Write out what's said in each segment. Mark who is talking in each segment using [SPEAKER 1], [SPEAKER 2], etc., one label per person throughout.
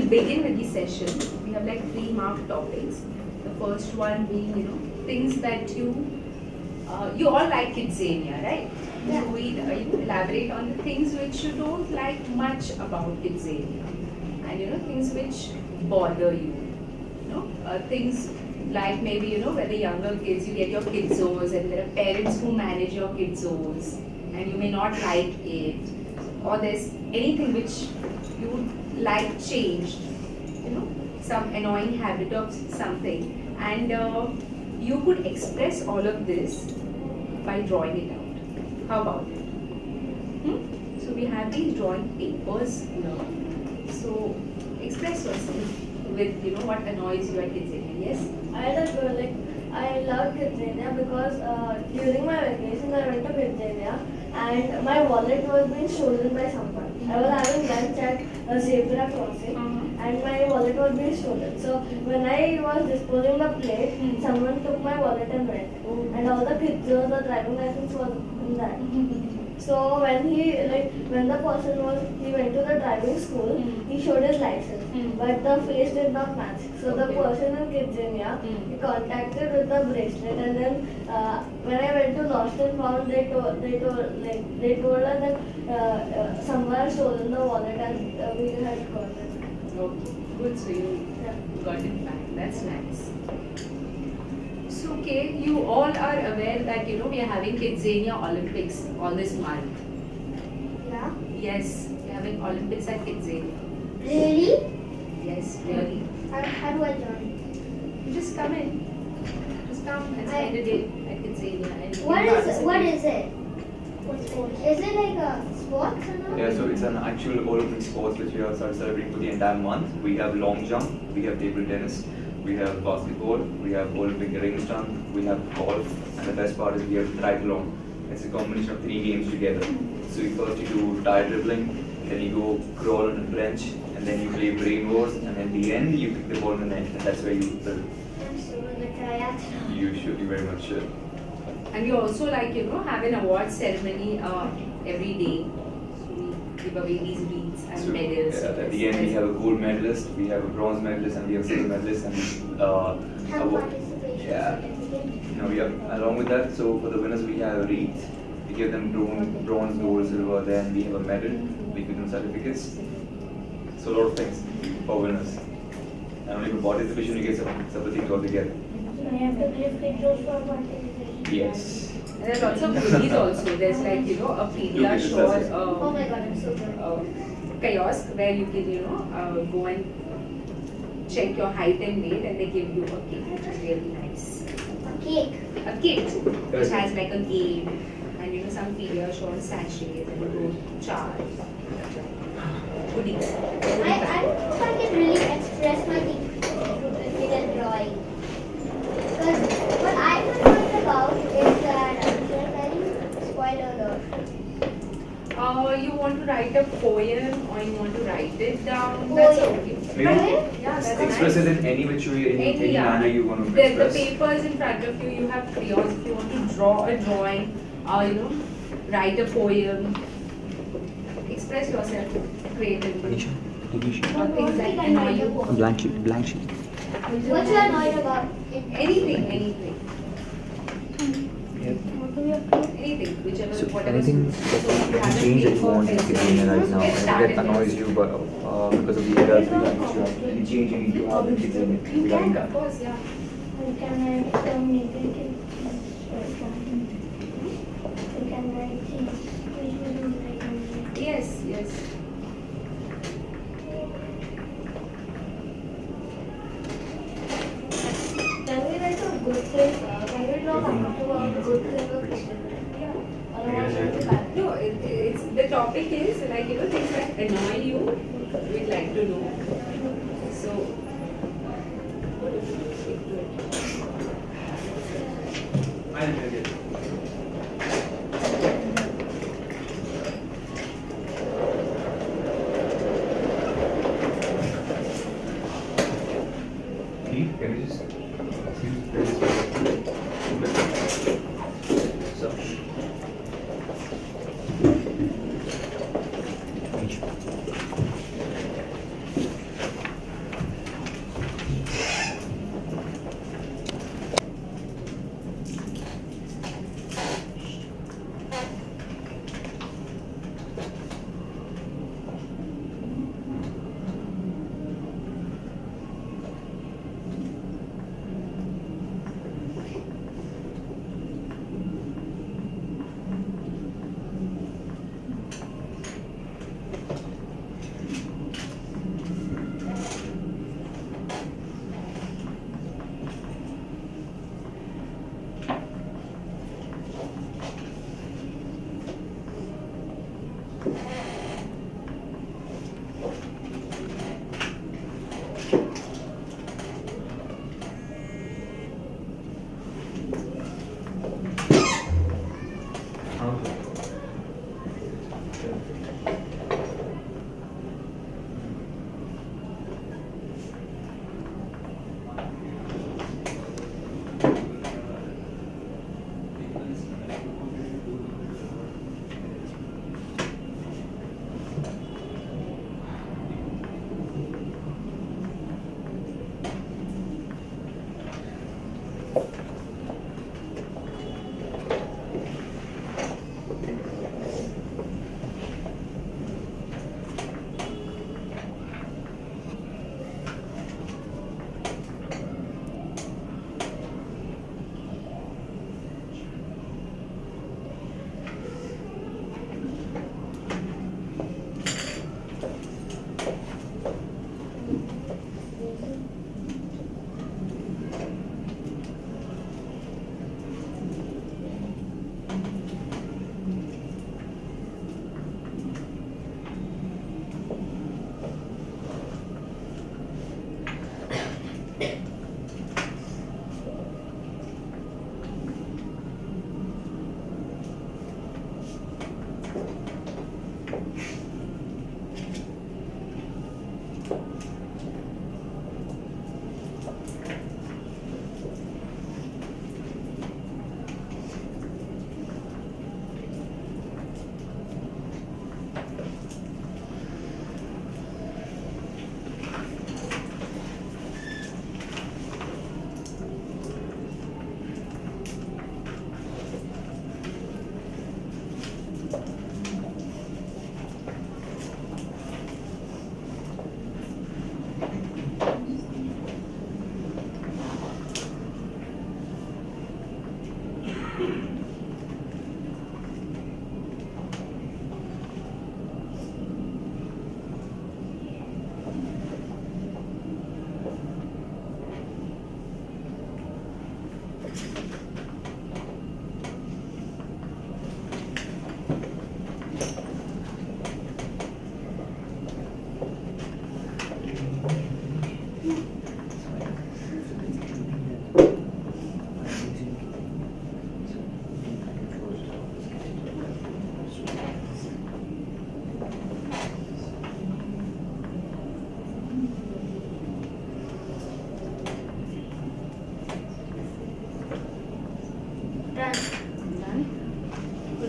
[SPEAKER 1] we'll begin with the session. We have like 3 marked topics. The first one being, things that you all like Kidzania, right?
[SPEAKER 2] Yeah.
[SPEAKER 1] So we'll elaborate on the things which you don't like much about Kidzania, and things which bother you. Things like maybe where the younger kids, you get your kidzos, and there are parents who manage your kidzos, and you may not like it, or there's anything which you would like changed, some annoying habit of something, and you could express all of this by drawing it out. How about it? So we have these drawing papers here. So express yourself with what annoys you at Kidzania. Yes?
[SPEAKER 2] I love Kidzania because during my vacation I went to Kidzania and my wallet was being stolen by someone. I was having lunch at a zebra crossing and my wallet was being stolen. So when I was disposing the plate, someone took my wallet and went. And all the pictures, the driving license was in that. So when the person went to the driving school, he showed his license, but the face did not match. So the person in Kidzania, he contacted with the bracelet, and then when I went to Lost and Found, they told us that someone had stolen the wallet and we had got it.
[SPEAKER 1] Okay, good. So you got it back. That's nice. So, okay, you all are aware that we are having Kidzania Olympics all this month.
[SPEAKER 2] Yeah.
[SPEAKER 1] Yes, we are having Olympics at Kidzania.
[SPEAKER 2] Really?
[SPEAKER 1] Yes, really.
[SPEAKER 2] How do I join?
[SPEAKER 1] You just come in. Just come and spend a day at Kidzania. And
[SPEAKER 2] What is it? Is it like a sports or not?
[SPEAKER 3] Yeah, so it's an actual Olympic sports which we have started celebrating for the entire month. We have long jump, we have table tennis, we have basketball, we have Olympic ring jump, we have golf, and the best part is we have triathlon. It's a combination of 3 games together. So first you do tire dribbling, then you go crawl on a bench, and then you play brain wars, and at the end you kick the ball in the net, and that's where you build.
[SPEAKER 2] I'm sure the triathlon.
[SPEAKER 3] You should, you very much should.
[SPEAKER 1] And we also have an award ceremony every day. So we give away these wreaths and
[SPEAKER 3] So,
[SPEAKER 1] medals.
[SPEAKER 3] at the end we have a gold medalist, we have a bronze medalist, and we have a silver medalist, and
[SPEAKER 2] Have
[SPEAKER 3] award.
[SPEAKER 2] participation
[SPEAKER 3] Yeah.
[SPEAKER 2] certificate.
[SPEAKER 3] No, we have, along with that, so for the winners we have a wreath. We give them bronze, gold, silver, then we have a medal, we give them certificates. So a lot of things for winners. And only for participation you get some things altogether.
[SPEAKER 2] I have to give pictures for participation.
[SPEAKER 3] Yes.
[SPEAKER 1] And there's lots of goodies also. There's a Pediasure
[SPEAKER 2] Oh my god, I'm so good.
[SPEAKER 1] kiosk where you can go and check your height and weight, and they give you a cake, which is really nice.
[SPEAKER 2] A cake.
[SPEAKER 1] A kit which has like a game and some Pediasure sachets and a good chart. Goodies.
[SPEAKER 2] I don't know if I can really express my thinking in a drawing. Because what I'm concerned about is that spoiler alert.
[SPEAKER 1] You want to write a poem or you want to write it down?
[SPEAKER 2] Poem.
[SPEAKER 1] That's okay.
[SPEAKER 3] Maybe
[SPEAKER 1] Yeah, that's
[SPEAKER 3] express
[SPEAKER 1] nice.
[SPEAKER 3] it in any which way, in any
[SPEAKER 1] yeah.
[SPEAKER 3] manner you want to
[SPEAKER 1] The
[SPEAKER 3] express.
[SPEAKER 1] papers in front of you, you have crayons. If you want to draw a drawing, write a poem, express yourself creatively. Or things that annoy you.
[SPEAKER 4] Blank sheet.
[SPEAKER 2] What you annoyed about?
[SPEAKER 1] Anything. Anything, whichever,
[SPEAKER 4] So
[SPEAKER 1] whatever.
[SPEAKER 4] anything
[SPEAKER 1] suits.
[SPEAKER 4] that
[SPEAKER 1] So
[SPEAKER 4] you
[SPEAKER 1] have a
[SPEAKER 4] change that you
[SPEAKER 1] paper,
[SPEAKER 4] want in
[SPEAKER 1] pencil.
[SPEAKER 4] Kidzania right now,
[SPEAKER 1] Get
[SPEAKER 4] and
[SPEAKER 1] started
[SPEAKER 4] that annoys you because of the errors which you have, any change you need to have in Kidzania
[SPEAKER 1] You
[SPEAKER 4] regarding
[SPEAKER 1] can,
[SPEAKER 4] that.
[SPEAKER 1] of course, yeah.
[SPEAKER 2] You can write some negative. You can write things which we don't like.
[SPEAKER 1] Yes.
[SPEAKER 2] Can we write a good thing? Can we talk about good thing or
[SPEAKER 1] No, it's the topic is things that annoy you. We'd like to know. So.
[SPEAKER 3] Can you just so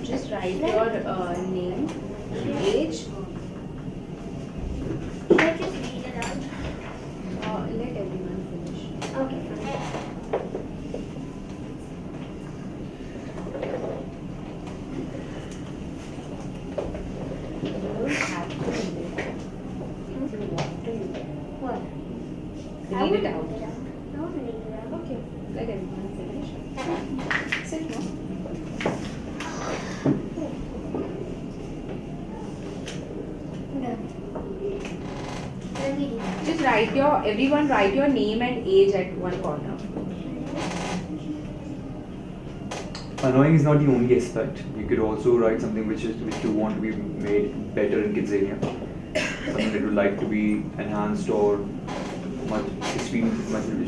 [SPEAKER 1] Just write your name, age.
[SPEAKER 2] Should I just read it out?
[SPEAKER 1] Let everyone finish.
[SPEAKER 2] Okay, fine.
[SPEAKER 1] You don't have to read it. If you want to, you can.
[SPEAKER 2] What?
[SPEAKER 1] Read it out.
[SPEAKER 2] I want to read it out.
[SPEAKER 1] Okay, let everyone finish. Sit now. Just everyone write your name and age at one corner.
[SPEAKER 4] Annoying is not the only aspect. You could also write something which you want to be made better in Kidzania. Something that would like to be enhanced or much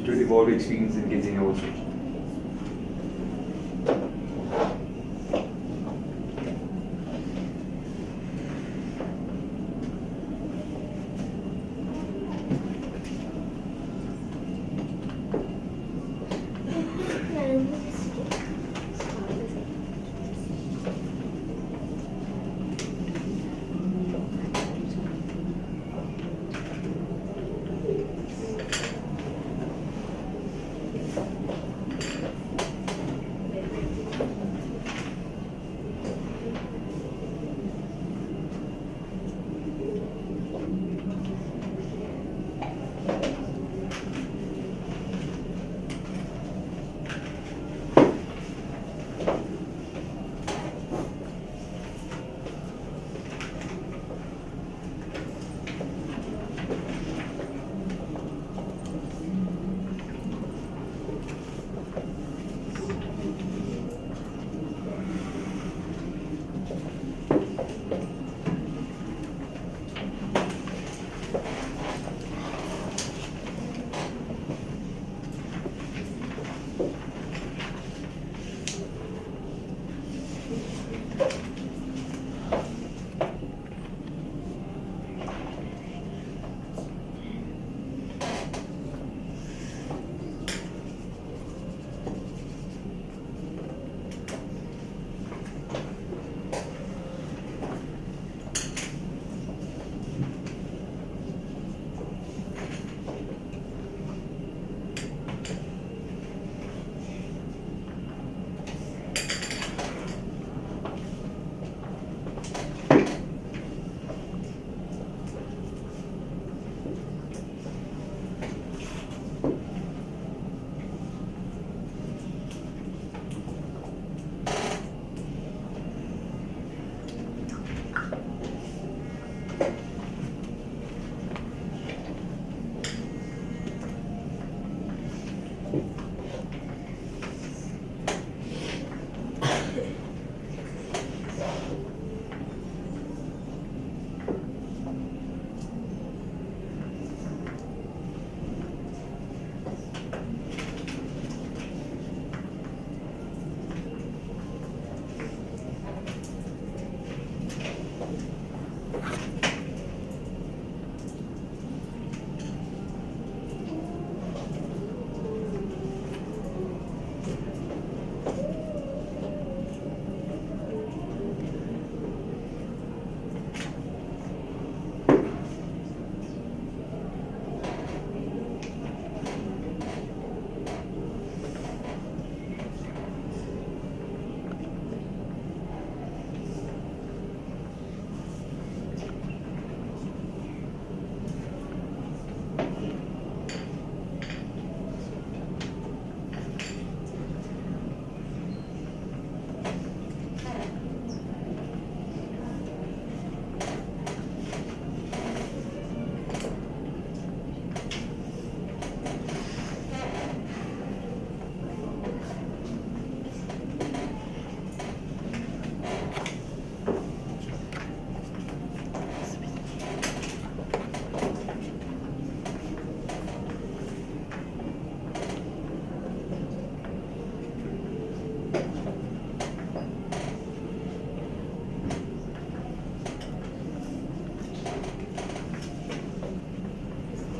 [SPEAKER 4] to evolve experience in Kidzania also.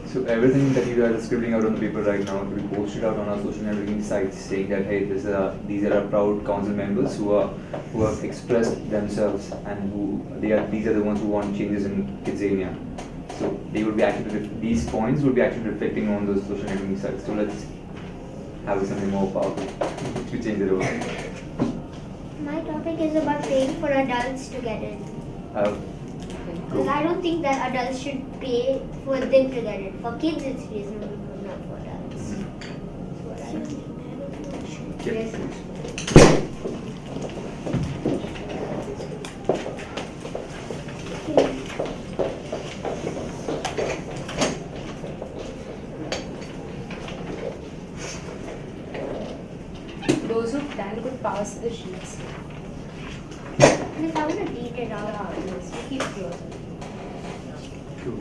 [SPEAKER 4] So everything that you are scribbling out on the paper right now will be posted out on our social networking sites, saying that hey, these are our proud council members who have expressed themselves and these are the ones who want changes in Kidzania. So they would be actually these points would be actually reflecting on those social networking sites. So let's have something more powerful to change it over.
[SPEAKER 5] My topic is about paying for adults to get it. Because I don't think that adults should pay for them to get it. For kids, it's reasonable, but not for adults. That's what I think.
[SPEAKER 4] Yep.
[SPEAKER 1] Those who can could pass the sheets.
[SPEAKER 5] Miss, I want to read it out.
[SPEAKER 1] Yes, we keep close.
[SPEAKER 4] Cool.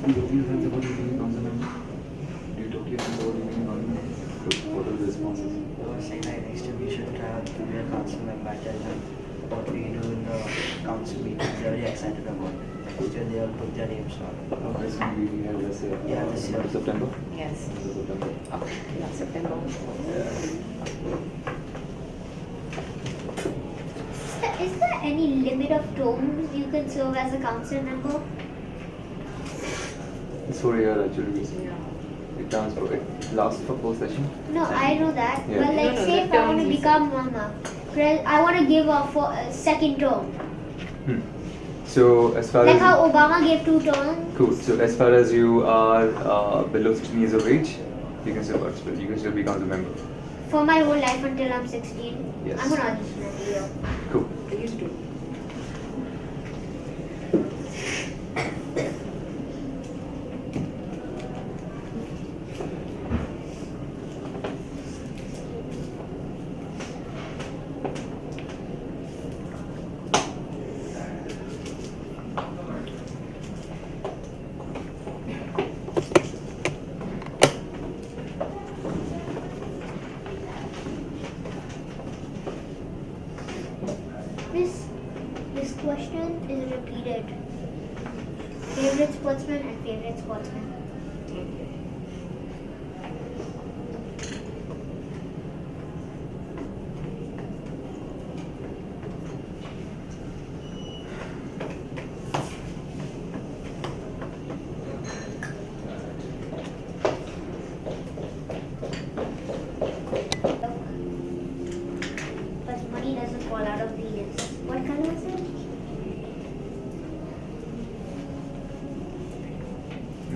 [SPEAKER 4] Do you talk to your friends about becoming a council member? Do you talk to your friends about becoming a council member? What are the responses?
[SPEAKER 6] They were saying like next year we should try out to be a council member, tell them what we do in the council meetings. They're very excited about it. Next year they all put their names on it.
[SPEAKER 4] Oh, this one we have this year.
[SPEAKER 6] Yeah, this year.
[SPEAKER 4] September.
[SPEAKER 1] Yes.
[SPEAKER 4] September.
[SPEAKER 1] Okay, yeah, September.
[SPEAKER 5] Is there any limit of terms you can serve as a council member?
[SPEAKER 4] It's 4 years actually.
[SPEAKER 1] Yeah.
[SPEAKER 4] It turns for it lasts for 4 sessions.
[SPEAKER 5] No, I know that.
[SPEAKER 4] Yeah.
[SPEAKER 5] But like,
[SPEAKER 1] No,
[SPEAKER 5] say
[SPEAKER 1] the
[SPEAKER 5] if I want to
[SPEAKER 1] terms is-
[SPEAKER 5] become I want to give a second term.
[SPEAKER 4] So as far
[SPEAKER 5] Like
[SPEAKER 4] as
[SPEAKER 5] how Obama gave 2 terms.
[SPEAKER 4] cool. So as far as you are below 16 years of age, you can still participate. You can still be council member.
[SPEAKER 5] For my whole life until I'm 16.
[SPEAKER 4] Yes.
[SPEAKER 5] I'm gonna audition every year.
[SPEAKER 4] Cool.
[SPEAKER 1] Please do.
[SPEAKER 5] favorite sportsman and favorite sportsman.
[SPEAKER 1] Okay.
[SPEAKER 5] But money doesn't fall out of penis. What color is it?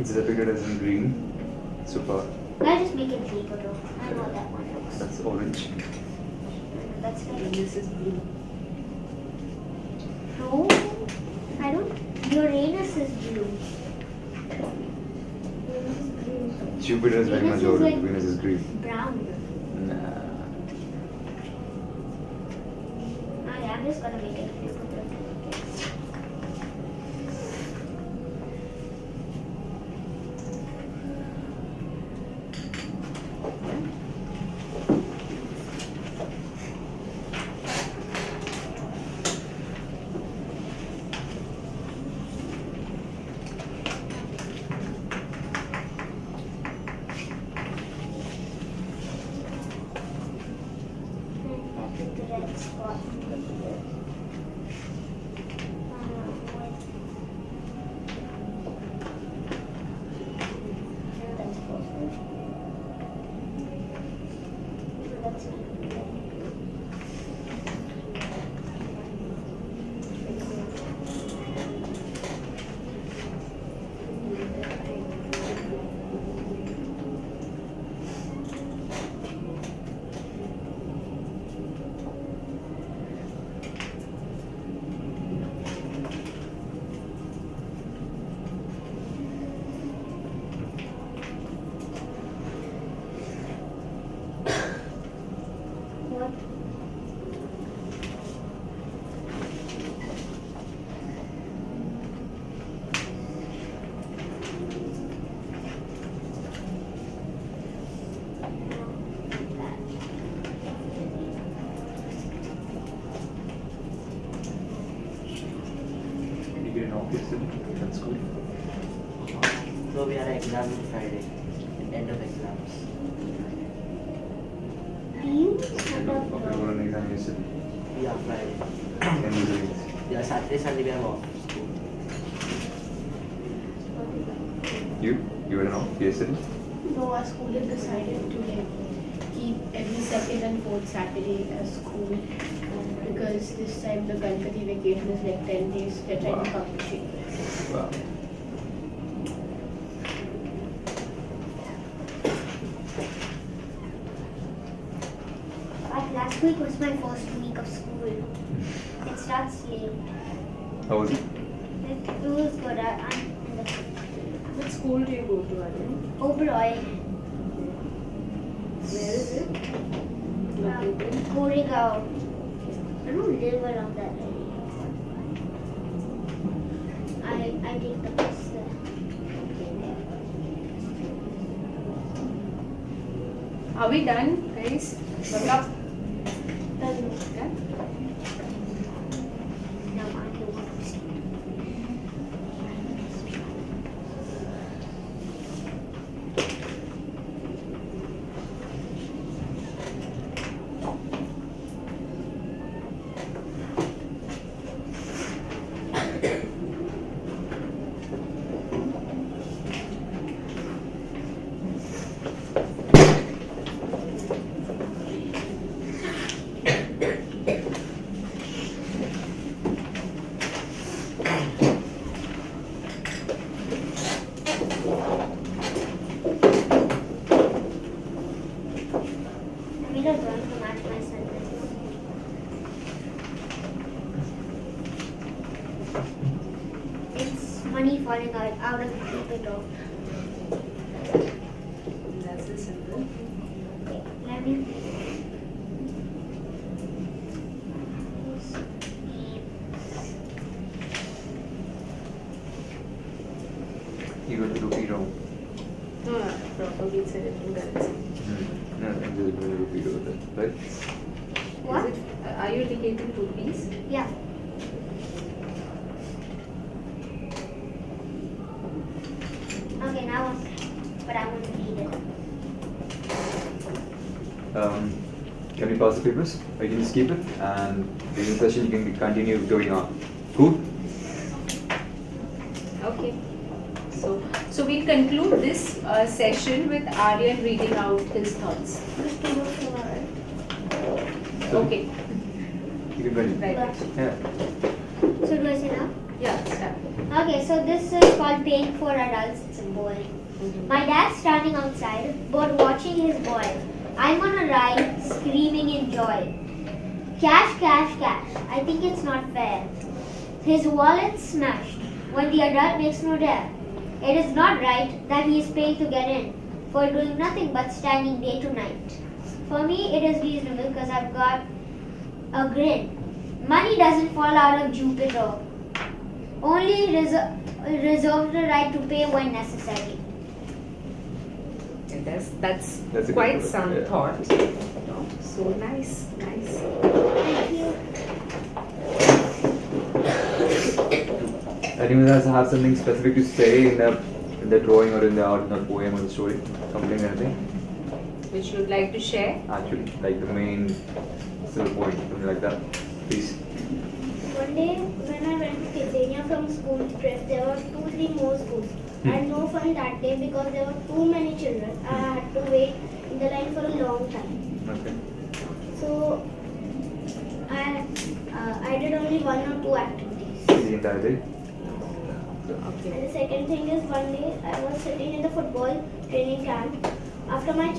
[SPEAKER 4] It's depicted as in green. Super.
[SPEAKER 5] I'll just make it blue though. I know that one looks.
[SPEAKER 4] That's orange.
[SPEAKER 5] That's
[SPEAKER 1] And
[SPEAKER 5] like
[SPEAKER 1] this is blue.
[SPEAKER 5] no. I don't. Uranus is blue.
[SPEAKER 4] Jupiter is very
[SPEAKER 5] Venus
[SPEAKER 4] much
[SPEAKER 5] is
[SPEAKER 4] orange.
[SPEAKER 5] like-
[SPEAKER 4] Venus is green.
[SPEAKER 5] Brown.
[SPEAKER 4] Nah.
[SPEAKER 5] Oh yeah, I'm just gonna make it blue. Pick the red spot. That's perfect. That's what?
[SPEAKER 4] Did you get an off yesterday? That's good.
[SPEAKER 6] So we had an exam on Friday, end of exams.
[SPEAKER 5] Do you
[SPEAKER 4] I
[SPEAKER 5] have
[SPEAKER 4] got
[SPEAKER 5] a
[SPEAKER 4] an exam yesterday.
[SPEAKER 6] Yeah, Friday.
[SPEAKER 4] And results.
[SPEAKER 6] Yeah, Saturday, Sunday we have off.
[SPEAKER 4] You were an off yesterday?
[SPEAKER 7] No, our school has decided to keep every second and fourth Saturday as school because this time the Ganpati vacation is like 10 days. They're trying to
[SPEAKER 4] Wow.
[SPEAKER 7] publish it.
[SPEAKER 4] Wow.
[SPEAKER 5] But last week was my first week of school. It starts late.
[SPEAKER 4] How was it?
[SPEAKER 5] It was good. I'm in the
[SPEAKER 1] What school do you go to, Arun?
[SPEAKER 5] Oberoi,
[SPEAKER 1] Where is it? Located?
[SPEAKER 5] Goregaon. I don't live around that area. I take the bus there.
[SPEAKER 1] Are we done, guys? What's up? Yeah?
[SPEAKER 5] Now I can go to sleep. I made a drawing to match my sentence. It's money falling out of the paper top.
[SPEAKER 1] That's the symbol.
[SPEAKER 5] Okay, let me.
[SPEAKER 4] You got the rupee wrong.
[SPEAKER 1] No, probably it's a different currency.
[SPEAKER 4] No, I'm just going to rupee over there. Right?
[SPEAKER 5] What?
[SPEAKER 1] Is it, are you indicating rupees?
[SPEAKER 5] Yeah.
[SPEAKER 4] Can we pass the papers? Or you can just keep it, and in the session you can continue going on. Cool?
[SPEAKER 1] Okay. So we'll conclude this session with Aryan reading out his thoughts. Okay.
[SPEAKER 4] You can continue.
[SPEAKER 1] Right.
[SPEAKER 4] Yeah.
[SPEAKER 5] So do I say now?
[SPEAKER 1] Yeah. Start.
[SPEAKER 5] Okay, so this is called Paying for Adults. It's a boy. My dad's standing outside, but watching his boy. I'm on a ride, screaming in joy. Cash, cash, cash. I think it's not fair. His wallet's smashed when the adult makes no dare. It is not right that he is paying to get in for doing nothing but standing day to night. For me, it is reasonable because I've got a grin. Money doesn't fall out of Jupiter. Only reserves the right to pay when necessary.
[SPEAKER 1] And that's
[SPEAKER 4] That's a
[SPEAKER 1] quite
[SPEAKER 4] good one,
[SPEAKER 1] some
[SPEAKER 4] yeah.
[SPEAKER 1] thought. No? So nice.
[SPEAKER 5] Thank you.
[SPEAKER 4] Anyone else have something specific to say in the drawing or in the art, in the poem or the story? Something, anything?
[SPEAKER 1] Which you'd like to share?
[SPEAKER 4] Actually, like the main silver point, something like that. Please.
[SPEAKER 5] One day when I went to Kidzania from school trip, there were 2-3 more schools. I had no fun that day because there were too many children. I had to wait in the line for a long time.
[SPEAKER 4] Okay.
[SPEAKER 5] So I did only 1 or 2 activities.
[SPEAKER 4] The entire day?
[SPEAKER 1] Okay.
[SPEAKER 5] And the second thing is one day I was sitting in the football training camp. After my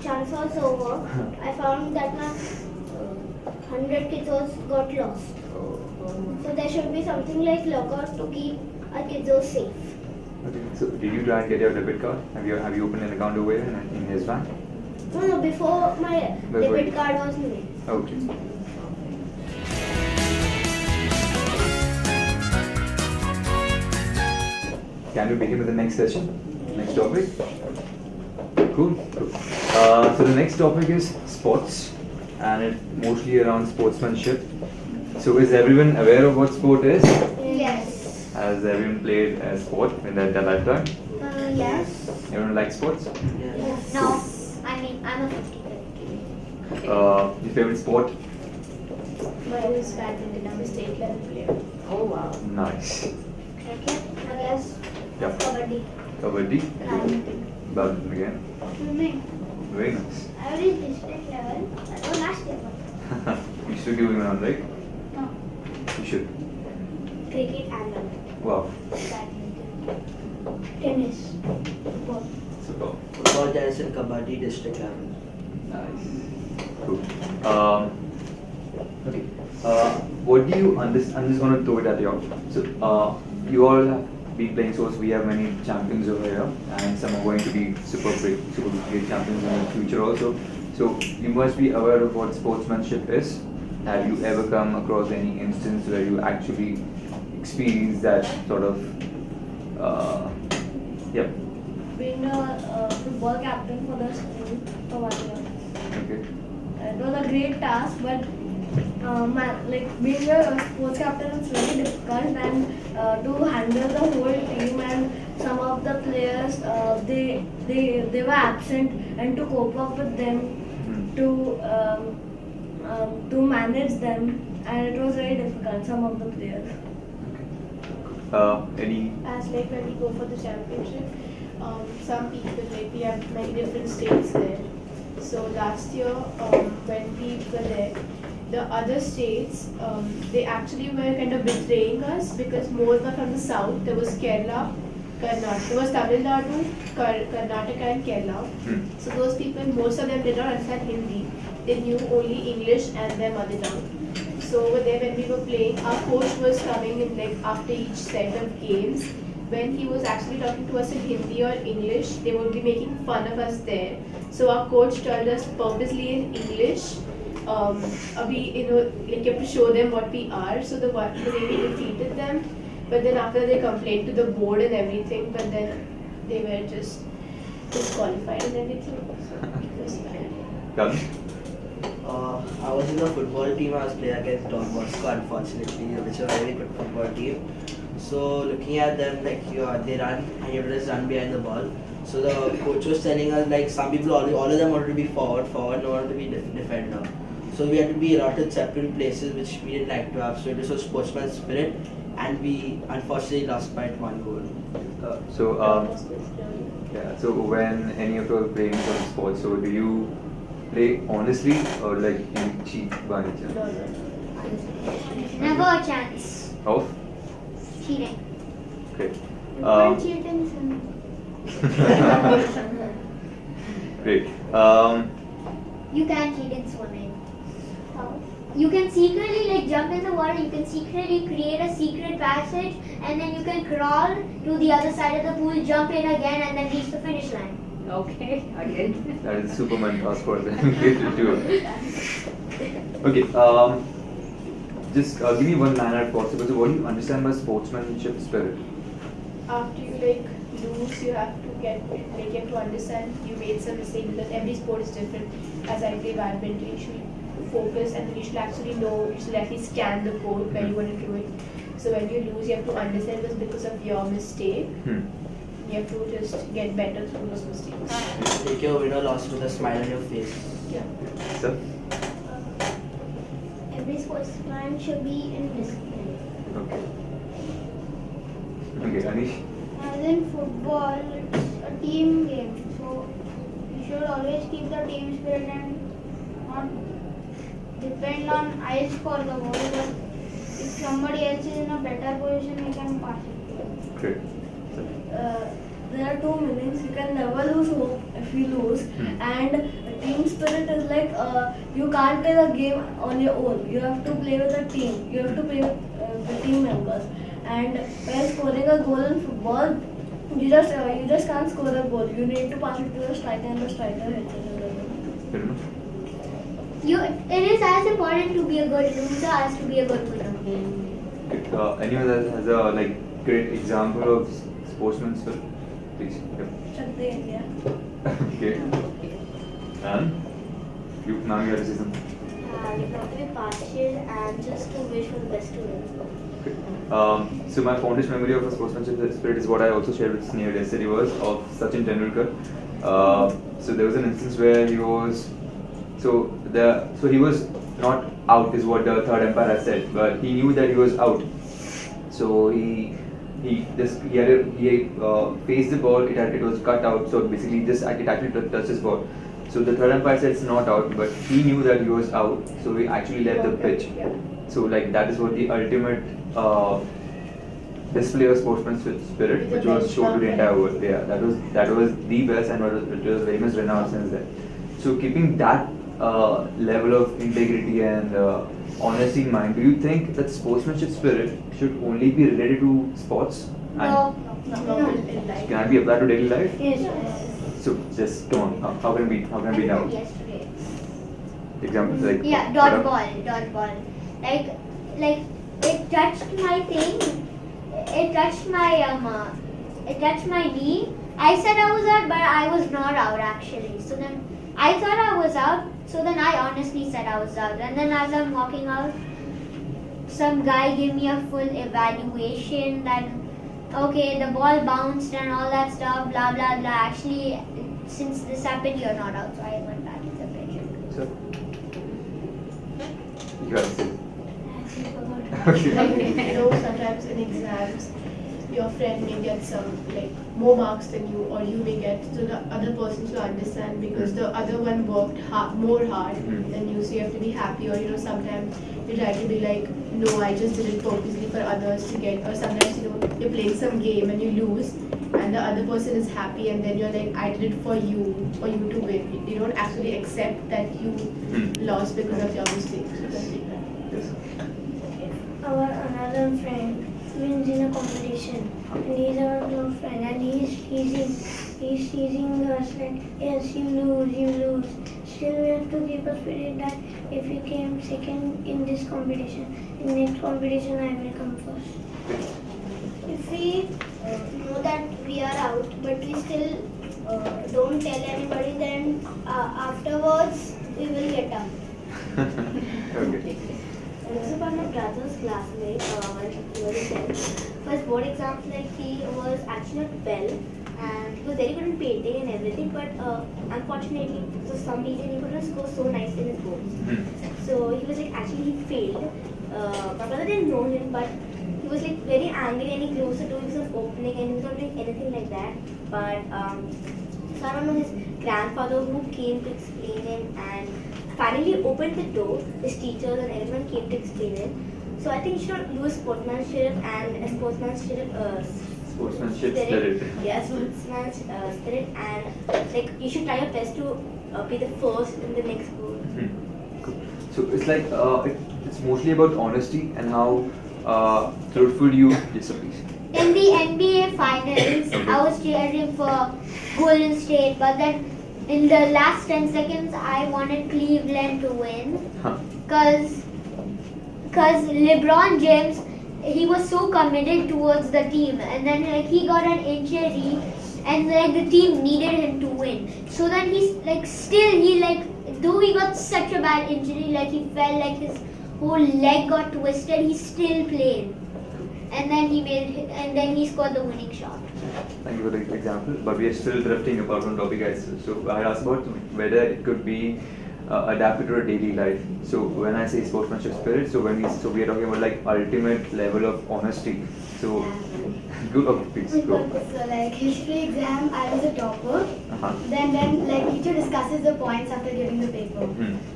[SPEAKER 5] chance was over, I found that my 100 kids got lost. So there should be something like lockers to keep our kids safe.
[SPEAKER 4] Okay. So did you try and get your debit card? Have you opened an account over here in his bank?
[SPEAKER 5] No, before my
[SPEAKER 4] Before
[SPEAKER 5] debit
[SPEAKER 4] you-
[SPEAKER 5] card was made.
[SPEAKER 4] Okay. Can we begin with the next session? Next topic? Cool. So the next topic is sports, and it's mostly around sportsmanship. So is everyone aware of what sport is?
[SPEAKER 5] Yes.
[SPEAKER 4] Has everyone played a sport in their lifetime?
[SPEAKER 5] Yes.
[SPEAKER 4] Everyone likes sports?
[SPEAKER 5] Yes. No, I mean I'm a 50-50.
[SPEAKER 4] Your favorite sport?
[SPEAKER 7] Mine is badminton. I'm a state level player.
[SPEAKER 1] Oh wow.
[SPEAKER 4] Nice.
[SPEAKER 5] Cricket, I guess.
[SPEAKER 4] Yeah.
[SPEAKER 5] Kabaddi.
[SPEAKER 4] Kabaddi?
[SPEAKER 7] Badminton.
[SPEAKER 4] Badminton again.
[SPEAKER 5] Swimming.
[SPEAKER 4] Very nice.
[SPEAKER 5] I reached district level. I don't last year.
[SPEAKER 4] You should give him on, right?
[SPEAKER 5] No.
[SPEAKER 4] You should.
[SPEAKER 5] Cricket and badminton.
[SPEAKER 4] Wow.
[SPEAKER 5] Tennis. Football.
[SPEAKER 4] Super.
[SPEAKER 6] Football, tennis, and kabaddi district level.
[SPEAKER 4] Nice. Cool. Okay. What do you understand? I'm just going to throw it at you. So, you all have been playing sports. We have many champions over here, and some are going to be super great champions in the future also. So, you must be aware of what sportsmanship is. Have you ever come across any instance where you actually experienced that sort of? Yep.
[SPEAKER 2] Being a football captain for the school for 1 year.
[SPEAKER 4] Okay.
[SPEAKER 2] It was a great task, but being a sports captain is very difficult, and to handle the whole team, and some of the players they were absent, and to cope up with them, to manage them, and it was very difficult. Some of the players.
[SPEAKER 4] Any?
[SPEAKER 7] As like when we go for the championship, some people, like we have many different states there. So last year, when we were there, the other states, they actually were kind of betraying us because more were from the south. There was Kerala, Karnataka, there was Tamil Nadu, Karnataka and Kerala. So those people, most of them did not understand Hindi. They knew only English and their mother tongue. So over there when we were playing, our coach was coming in like after each set of games. When he was actually talking to us in Hindi or English, they would be making fun of us there. So our coach told us purposely in English, you have to show them what we are. So the way we defeated them, but then after they complained to the board and everything, but then they were just disqualified and everything. So it was bad.
[SPEAKER 4] Done?
[SPEAKER 6] I was in the football team. I was playing against Don Bosco, unfortunately, which is a very good football team. So looking at them, like they run and you have to just run behind the ball. So the coach was telling us like some people, all of them wanted to be forward, no wanted to be defender. So we had to be allotted separate places which we didn't like to have. So it was a sportsman spirit, and we unfortunately lost by 1 goal.
[SPEAKER 4] Yeah. So when any of you are playing some sports, so do you play honestly or like you cheat by any chance?
[SPEAKER 5] Never a chance.
[SPEAKER 4] Of?
[SPEAKER 5] Cheating.
[SPEAKER 4] Great.
[SPEAKER 5] Don't cheat in swimming.
[SPEAKER 4] Great.
[SPEAKER 5] You can cheat in swimming. How? You can secretly like jump in the water, you can secretly create a secret passage, and then you can crawl to the other side of the pool, jump in again, and then reach the finish line.
[SPEAKER 1] Okay, again.
[SPEAKER 4] That is Superman task for them. Great to do. Okay. Just give me one line if possible. So, what do you understand by sportsmanship spirit?
[SPEAKER 7] After you lose, you have to you have to understand you made some mistake, because every sport is different. As I play badminton, you should focus and you should actually know, you should actually scan the court where you want to do it. So when you lose, you have to understand it was because of your mistake. You have to just get better through those mistakes.
[SPEAKER 6] Take your win or loss with a smile on your face.
[SPEAKER 7] Yeah.
[SPEAKER 4] Sir?
[SPEAKER 5] Every sportsman should be in discipline.
[SPEAKER 4] Okay. Okay, Anish?
[SPEAKER 8] As in football, it's a team game, so you should always keep the team spirit and not depend on I score the goal, but if somebody else is in a better position, you can pass it.
[SPEAKER 4] Great.
[SPEAKER 2] There are two meanings. You can never lose hope if you lose, and team spirit is like you can't play the game on your own. You have to play with a team. You have to play with the team members. And when scoring a goal in football, you just can't score a goal. You need to pass it to the striker, and the striker hits it.
[SPEAKER 4] Fair enough.
[SPEAKER 5] It is as important to be a good loser as to be a good winner.
[SPEAKER 4] Anyone that has a great example of sportsman spirit? Please. Yep.
[SPEAKER 2] Shakti India.
[SPEAKER 4] Okay. And you now you have to say something.
[SPEAKER 5] We have to be partial and just to wish for the best to win.
[SPEAKER 4] So my fondest memory of a sportsmanship spirit is what I also shared with Sneha yesterday was of Sachin Tendulkar. So there was an instance where he was he was not out is what the third umpire had said, but he knew that he was out. So he faced the ball. It was cut out. So basically, it actually touched his ball. So the third umpire said it's not out, but he knew that he was out. So he actually left the pitch.
[SPEAKER 7] Yeah.
[SPEAKER 4] So that is what the ultimate display of sportsmanship spirit, which was shown to the entire world. Yeah, that was the best, and it was very much renowned since then. So keeping that level of integrity and honesty in mind, do you think that sportsmanship spirit should only be related to sports?
[SPEAKER 5] No.
[SPEAKER 4] Can it be applied to daily life?
[SPEAKER 5] Yes.
[SPEAKER 4] So just come on, how can it be now?
[SPEAKER 5] Yesterday.
[SPEAKER 4] Example like
[SPEAKER 5] Dodgeball. Like it touched my thing. It touched my knee. I said I was out, but I was not out actually. So then I thought I was out. So then I honestly said I was out. And then as I'm walking out, some guy gave me a full evaluation that okay, the ball bounced and all that stuff, blah blah blah. Actually, since this happened, you're not out. So I went back to the pitch.
[SPEAKER 4] So you have to say.
[SPEAKER 7] Sometimes in exams, your friend may get some more marks than you, or you may get, so the other person to understand because the other one worked more hard than you, so you have to be happy, or sometimes you try to be like, no, I just did it purposely for others to get, or sometimes you're playing some game and you lose and the other person is happy and then you're like, I did it for you to win. You don't actually accept that you lost because of your mistakes.
[SPEAKER 4] Yes.
[SPEAKER 8] Our another friend wins in a competition, and he's our close friend, and he's teasing us like, yes, you lose. Still, we have to keep a spirit that if we came second in this competition, in next competition I will come first.
[SPEAKER 5] If we know that we are out, but we still don't tell anybody, then afterwards we will get up.
[SPEAKER 4] Okay.
[SPEAKER 5] This is about my brother's classmate when he was 10. For his board exams, he was actually not well, and he was very good in painting and everything, but unfortunately, for some reason, he couldn't score so nice in his goals. So he was like, actually, he failed. My brother didn't know him, but he was like very angry and he closed the door. He was not opening and he was not doing anything like that. But so I don't know, his grandfather who came to explain him and finally opened the door. His teachers and everyone came to explain him. So I think you should lose sportsmanship and sportsmanship
[SPEAKER 4] spirit.
[SPEAKER 5] Yeah, sportsmanship spirit, and like you should try your best to be the first in the next goal.
[SPEAKER 4] Cool. So it's like it's mostly about honesty and how truthful you. Yes, please.
[SPEAKER 5] In the NBA finals, I was cheering for Golden State, but then in the last 10 seconds, I wanted Cleveland to win. Because LeBron James, he was so committed towards the team, and then like he got an injury, and like the team needed him to win. So then he's like though he got such a bad injury, like he felt like his whole leg got twisted, he still played. And then he scored the winning shot.
[SPEAKER 4] Thank you for the example, but we are still drifting apart from topic, guys. So I asked about whether it could be adapted to our daily life. So when I say sportsmanship spirit, so we are talking about like ultimate level of honesty. So good, please go.
[SPEAKER 8] So like history exam, I was a topper. Then like teacher discusses the points after giving the paper.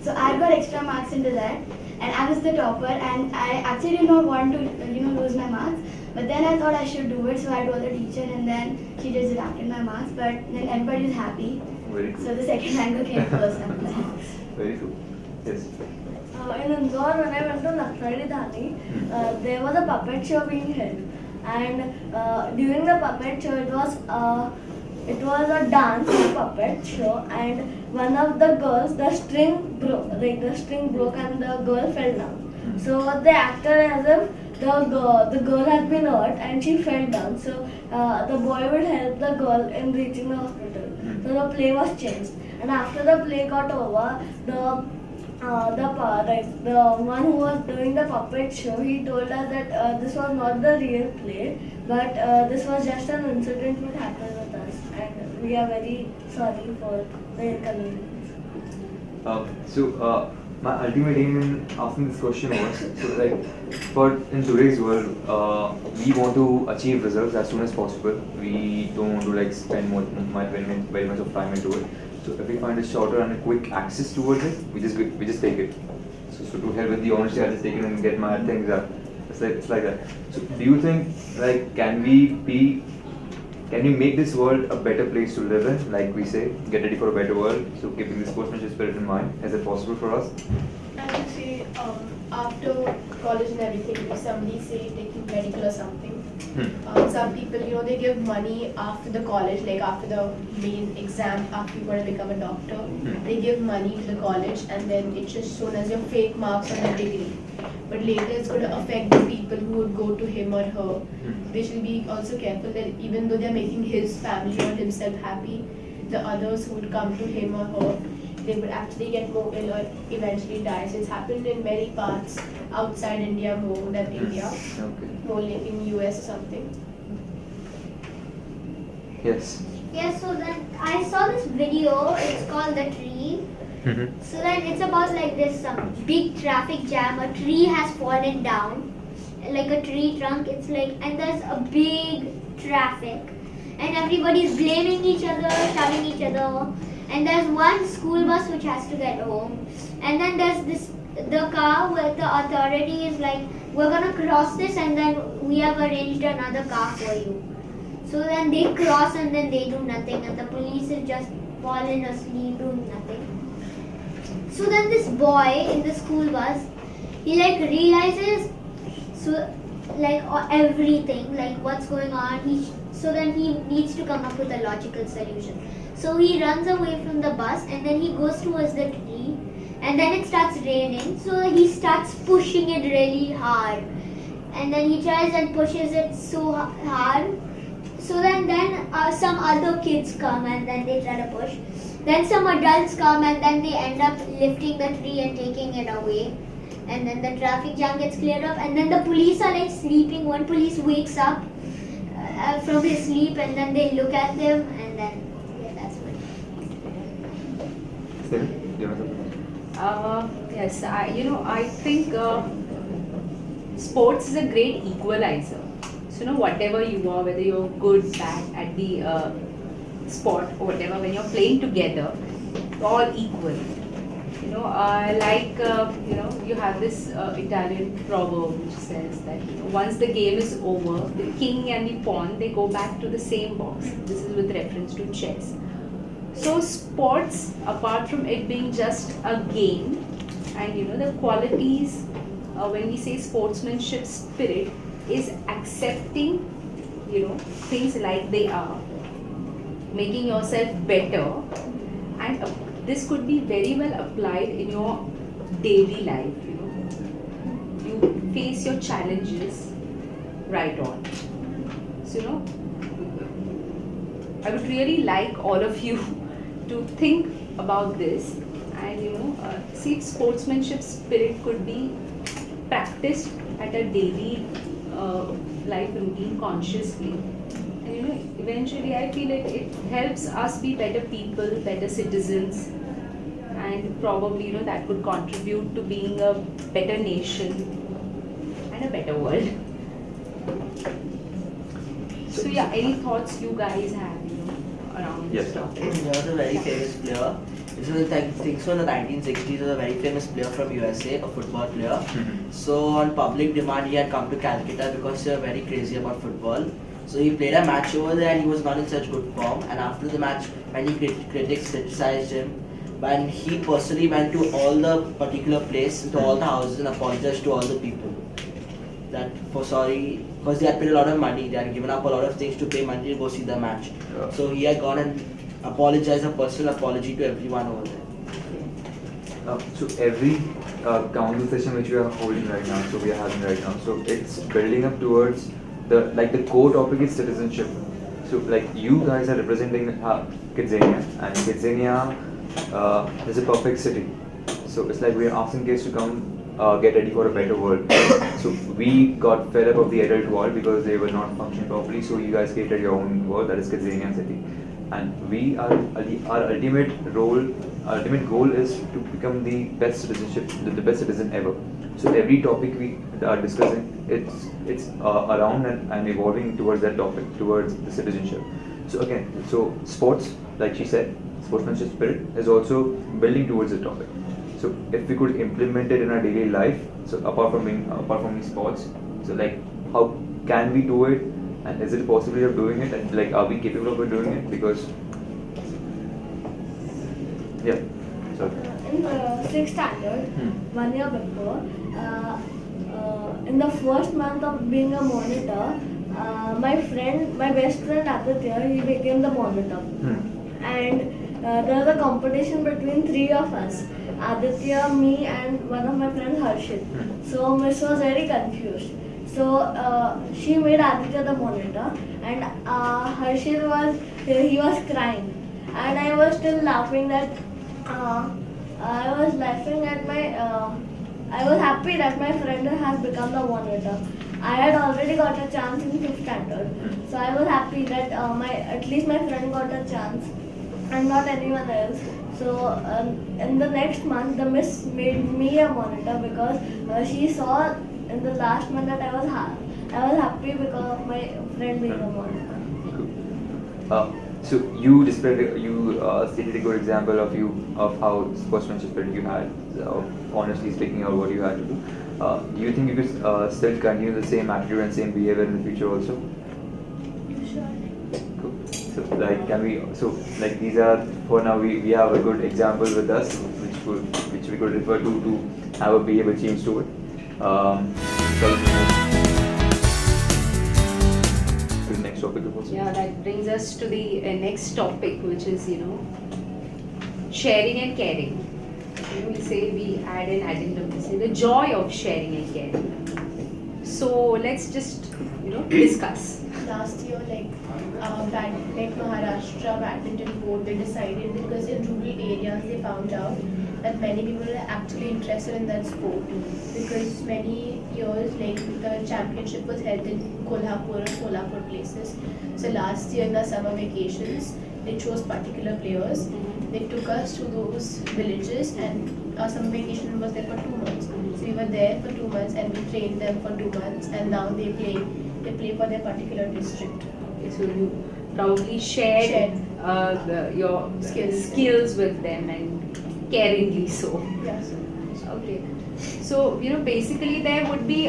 [SPEAKER 8] So I got extra marks into that, and I was the topper. And I actually did not want to lose my marks, but then I thought I should do it. So I told the teacher, and then she just deducted my marks. But then everybody was happy.
[SPEAKER 4] Very good.
[SPEAKER 8] So the second ranker came first after that.
[SPEAKER 4] Very good. Yes.
[SPEAKER 2] In Indore, when I went to Lakshmari Dhani, there was a puppet show being held, and during the puppet show, it was a dance puppet show, and one of the girls, the string broke, and the girl fell down. So they acted as if the girl had been hurt and she fell down. So the boy would help the girl in reaching the hospital. So the play was changed, and after the play got over, the one who was doing the puppet show, he told us that this was not the real play, but this was just an incident which happened with us, and we are very sorry for the inconvenience.
[SPEAKER 4] My ultimate aim in asking this question was, so like, for in today's world, we want to achieve results as soon as possible. We don't want to like spend very much of time into it. So if we find a shorter and a quick access towards it, we just take it. So to help with the honesty, I just take it and get my things up. It's like that. So do you think like can we make this world a better place to live in? Like we say, get ready for a better world. So keeping the sportsmanship spirit in mind, is it possible for us?
[SPEAKER 7] I would say after college and everything, if somebody say taking medical or something, some people, they give money after the college, like after the main exam, after you want to become a doctor, they give money to the college, and then it's just shown as your fake marks on the degree. But later it's going to affect the people who would go to him or her. They should be also careful that even though they're making his family or himself happy, the others who would come to him or her, they would actually get more ill or eventually die. So it's happened in many parts outside India more than India, more like in US or something.
[SPEAKER 4] Yes.
[SPEAKER 5] Yeah, so then I saw this video, it's called The Tree. So then it's about like this big traffic jam, a tree has fallen down, like a tree trunk, it's like, and there's a big traffic, and everybody's blaming each other, shoving each other, and there's one school bus which has to get home, and then there's the car where the authority is like, we're gonna cross this and then we have arranged another car for you. So then they cross and then they do nothing, and the police is just fallen asleep doing nothing. So then this boy in the school bus, he like realizes everything, like what's going on. So then he needs to come up with a logical solution. So he runs away from the bus and then he goes towards the tree, and then it starts raining. So he starts pushing it really hard, and then he tries and pushes it so hard. So then some other kids come and then they try to push. Then some adults come and then they end up lifting the tree and taking it away. And then the traffic jam gets cleared up, and then the police are like sleeping. One police wakes up from his sleep, and then they look at them, and then yeah, that's what.
[SPEAKER 4] Steven, do you want to say?
[SPEAKER 1] Yes, I think sports is a great equalizer. So, whatever you are, whether you're good, bad at the sport or whatever, when you're playing together, you're all equal. You have this Italian proverb which says that once the game is over, the king and the pawn, they go back to the same box. This is with reference to chess. So sports, apart from it being just a game, and the qualities, when we say sportsmanship spirit, is accepting things like they are, making yourself better, and this could be very well applied in your daily life. You face your challenges right on. So I would really like all of you to think about this, and see if sportsmanship spirit could be practiced at a daily life routine consciously. And eventually I feel it helps us be better people, better citizens, and probably that could contribute to being a better nation and a better world. So yeah, any thoughts you guys have around this
[SPEAKER 4] Yes.
[SPEAKER 1] topic?
[SPEAKER 6] There was a very famous player. This was, I think so, in the 1960s. There was a very famous player from USA, a football player. So on public demand, he had come to Calcutta because they were very crazy about football. So he played a match over there and he was not in such good form. And after the match, many critics criticized him. And he personally went to all the particular place, to all the houses, and apologized to all the people. That for sorry, because they had paid a lot of money, they had given up a lot of things to pay money to go see the match.
[SPEAKER 4] Yeah.
[SPEAKER 6] So he had gone and apologized, a personal apology to everyone over there.
[SPEAKER 4] So every council session which we are holding right now, so we are having right now, so it's building up towards the core topic is citizenship. So you guys are representing Kidzania, and Kidzania is a perfect city. So it's like we are asking kids to come get ready for a better world. So we got fed up of the adult world because they were not functioning properly. So you guys created your own world, that is Kidzania city. And we are our ultimate goal is to become the best citizen ever. So every topic we are discussing, it's around and evolving towards that topic, towards the citizenship. So again, so sports, like she said, sportsmanship spirit is also building towards the topic. So if we could implement it in our daily life, so apart from the sports, so how can we do it, and is it possibility of doing it, and are we capable of doing it? Because yeah, so
[SPEAKER 2] In 6th standard, 1 year before, in the first month of being a monitor, my best friend Aditya, he became the monitor. And there was a competition between 3 of us, Aditya, me and one of my friends Harshit. So Miss was very confused. So she made Aditya the monitor, and Harshit was crying, and I was still laughing that I was happy that my friend has become the monitor. I had already got a chance in 5th standard, so I was happy that at least my friend got a chance and not anyone else. So in the next month, the miss made me a monitor because she saw in the last month that I was happy because of my friend being a monitor.
[SPEAKER 4] so you stated a good example of how sportsmanship spirit you had, honestly speaking of what you had to do. Do you think you could still continue the same attitude and same behavior in the future also? Cool. So these are, for now we have a good example with us which we could refer to have a behavior change to it. The next topic of also.
[SPEAKER 1] Yeah, that brings us to the next topic, which is sharing and caring. We add an addendum. We say the joy of sharing and caring. So let's just discuss.
[SPEAKER 7] Last year, Maharashtra badminton board, they decided, because in rural areas they found out that many people are actually interested in that sport, because many years like the championship was held in Kolhapur or Solapur places. So last year in the summer vacations, they chose particular players. They took us to those villages, and our summer vacation was there for 2 months. So we were there for 2 months and we trained them for 2 months, and now they play for their particular district.
[SPEAKER 1] Okay, so you probably shared your skills with them, and caringly so.
[SPEAKER 7] Yes.
[SPEAKER 1] Okay. So, basically there would be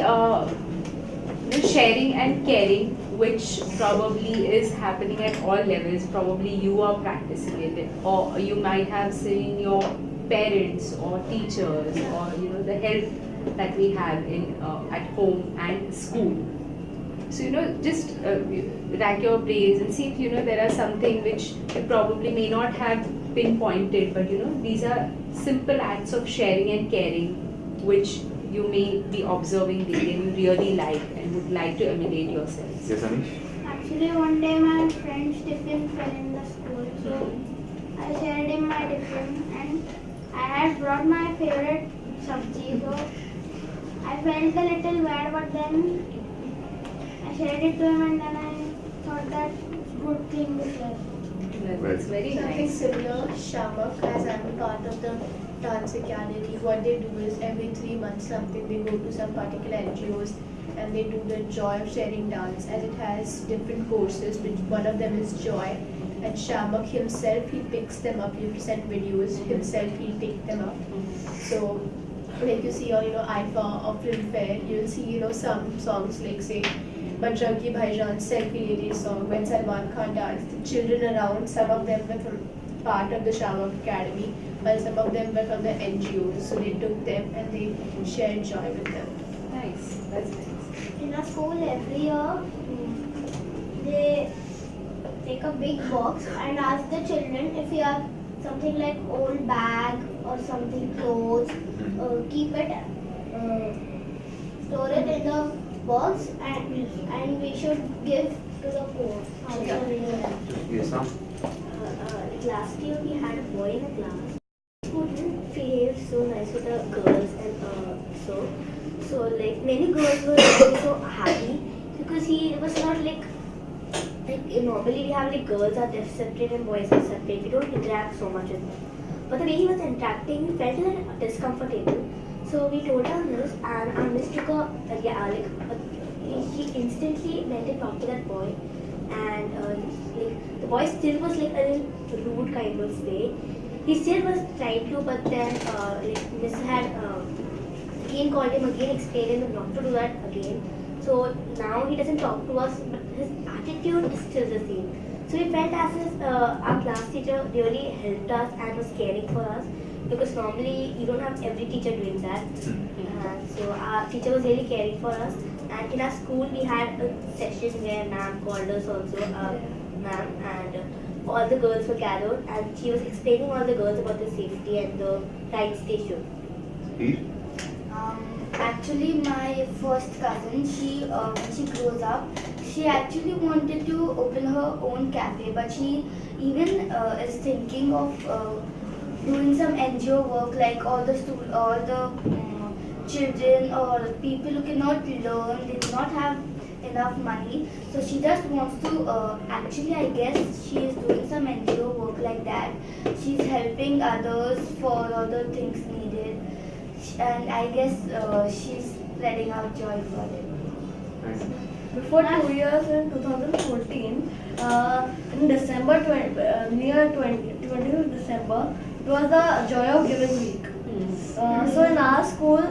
[SPEAKER 1] sharing and caring, which probably is happening at all levels. Probably you are practicing it, or you might have seen your parents or teachers, or the help that we have in at home and school. So just rack your brains and see if there are something which you probably may not have pinpointed, but these are simple acts of sharing and caring which you may be observing daily and you really like and would like to emulate yourselves.
[SPEAKER 4] Yes, Anish?
[SPEAKER 8] Actually, one day my friend's tiffin fell in the school, so I shared him my tiffin, and I had brought my favorite sabji, so I felt a little bad, but then I shared it to him, and then I thought that good thing to share.
[SPEAKER 1] That's very
[SPEAKER 7] Something
[SPEAKER 1] nice.
[SPEAKER 7] similar, Shamak, as I'm a part of the dance academy, what they do is every 3 months something, they go to some particular NGOs and they do the Joy of Sharing Dance, as it has different courses, which one of them is Joy. And Shamak himself, he picks them up, you send videos, himself he'll pick them up. So like you see on IFA or Filmfare, you'll see some songs like say Bajrangi Bhaijaan Selfie Lady song, when Salman Khan danced. The children around, some of them were from part of the Shamak Academy, while some of them were from the NGOs. So they took them and they shared joy with them.
[SPEAKER 1] Nice. That's nice.
[SPEAKER 8] In our school, every year, they take a big box and ask the children if you have something like old bag or something clothes, keep it, store it in the box, and we should give to the poor.
[SPEAKER 4] Yes, ma'am?
[SPEAKER 2] Last year we had a boy in a class who didn't behave so nice with the girls, and so like many girls were really so happy because he was not like normally we have like girls are separate and boys are separate. We don't interact so much with them. But the way he was interacting, we felt a little discomfortable. So we told our nurse, and our nurse took he instantly went and talked to that boy, and like the boy still was like a little rude kind of way. He still was trying to, but then like Miss had again called him again, explained him not to do that again. So now he doesn't talk to us, but his attitude is still the same. So we felt as if our class teacher really helped us and was caring for us, because normally you don't have every teacher doing that. So our teacher was really caring for us. And in our school we had a session where ma'am called us also, ma'am, and all the girls were gathered, and she was explaining all the girls about the safety and the rights they should.
[SPEAKER 4] Here?
[SPEAKER 8] Actually, my first cousin, when she grows up, she actually wanted to open her own cafe, but she even is thinking of doing some NGO work, like all the children or people who cannot learn, they do not have enough money. So she just wants to, actually I guess she is doing some NGO work like that. She's helping others for all the things needed. And I guess she's spreading out joy for it.
[SPEAKER 2] Before 2 years in 2014, in December, near 20th December, it was the Joy of Giving Week. So in our school,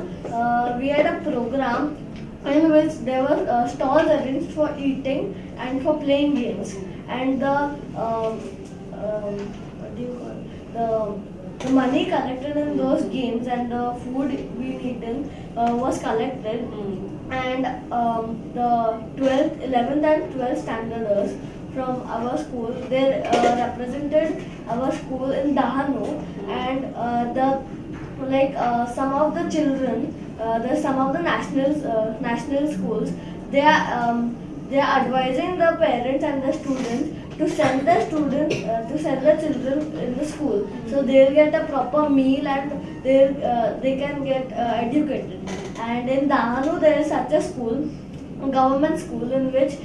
[SPEAKER 2] we had a program in which there were stalls arranged for eating and for playing games. And the money collected in those games and the food being eaten was collected, and the 11th and 12th standarders from our school, they represented our school in Dahanu, and some of the children, some of the national schools, they are advising the parents and the students to send the students, to send the children in the school, so they'll get a proper meal and they can get educated. And in Dahanu there is such a school, a government school, in which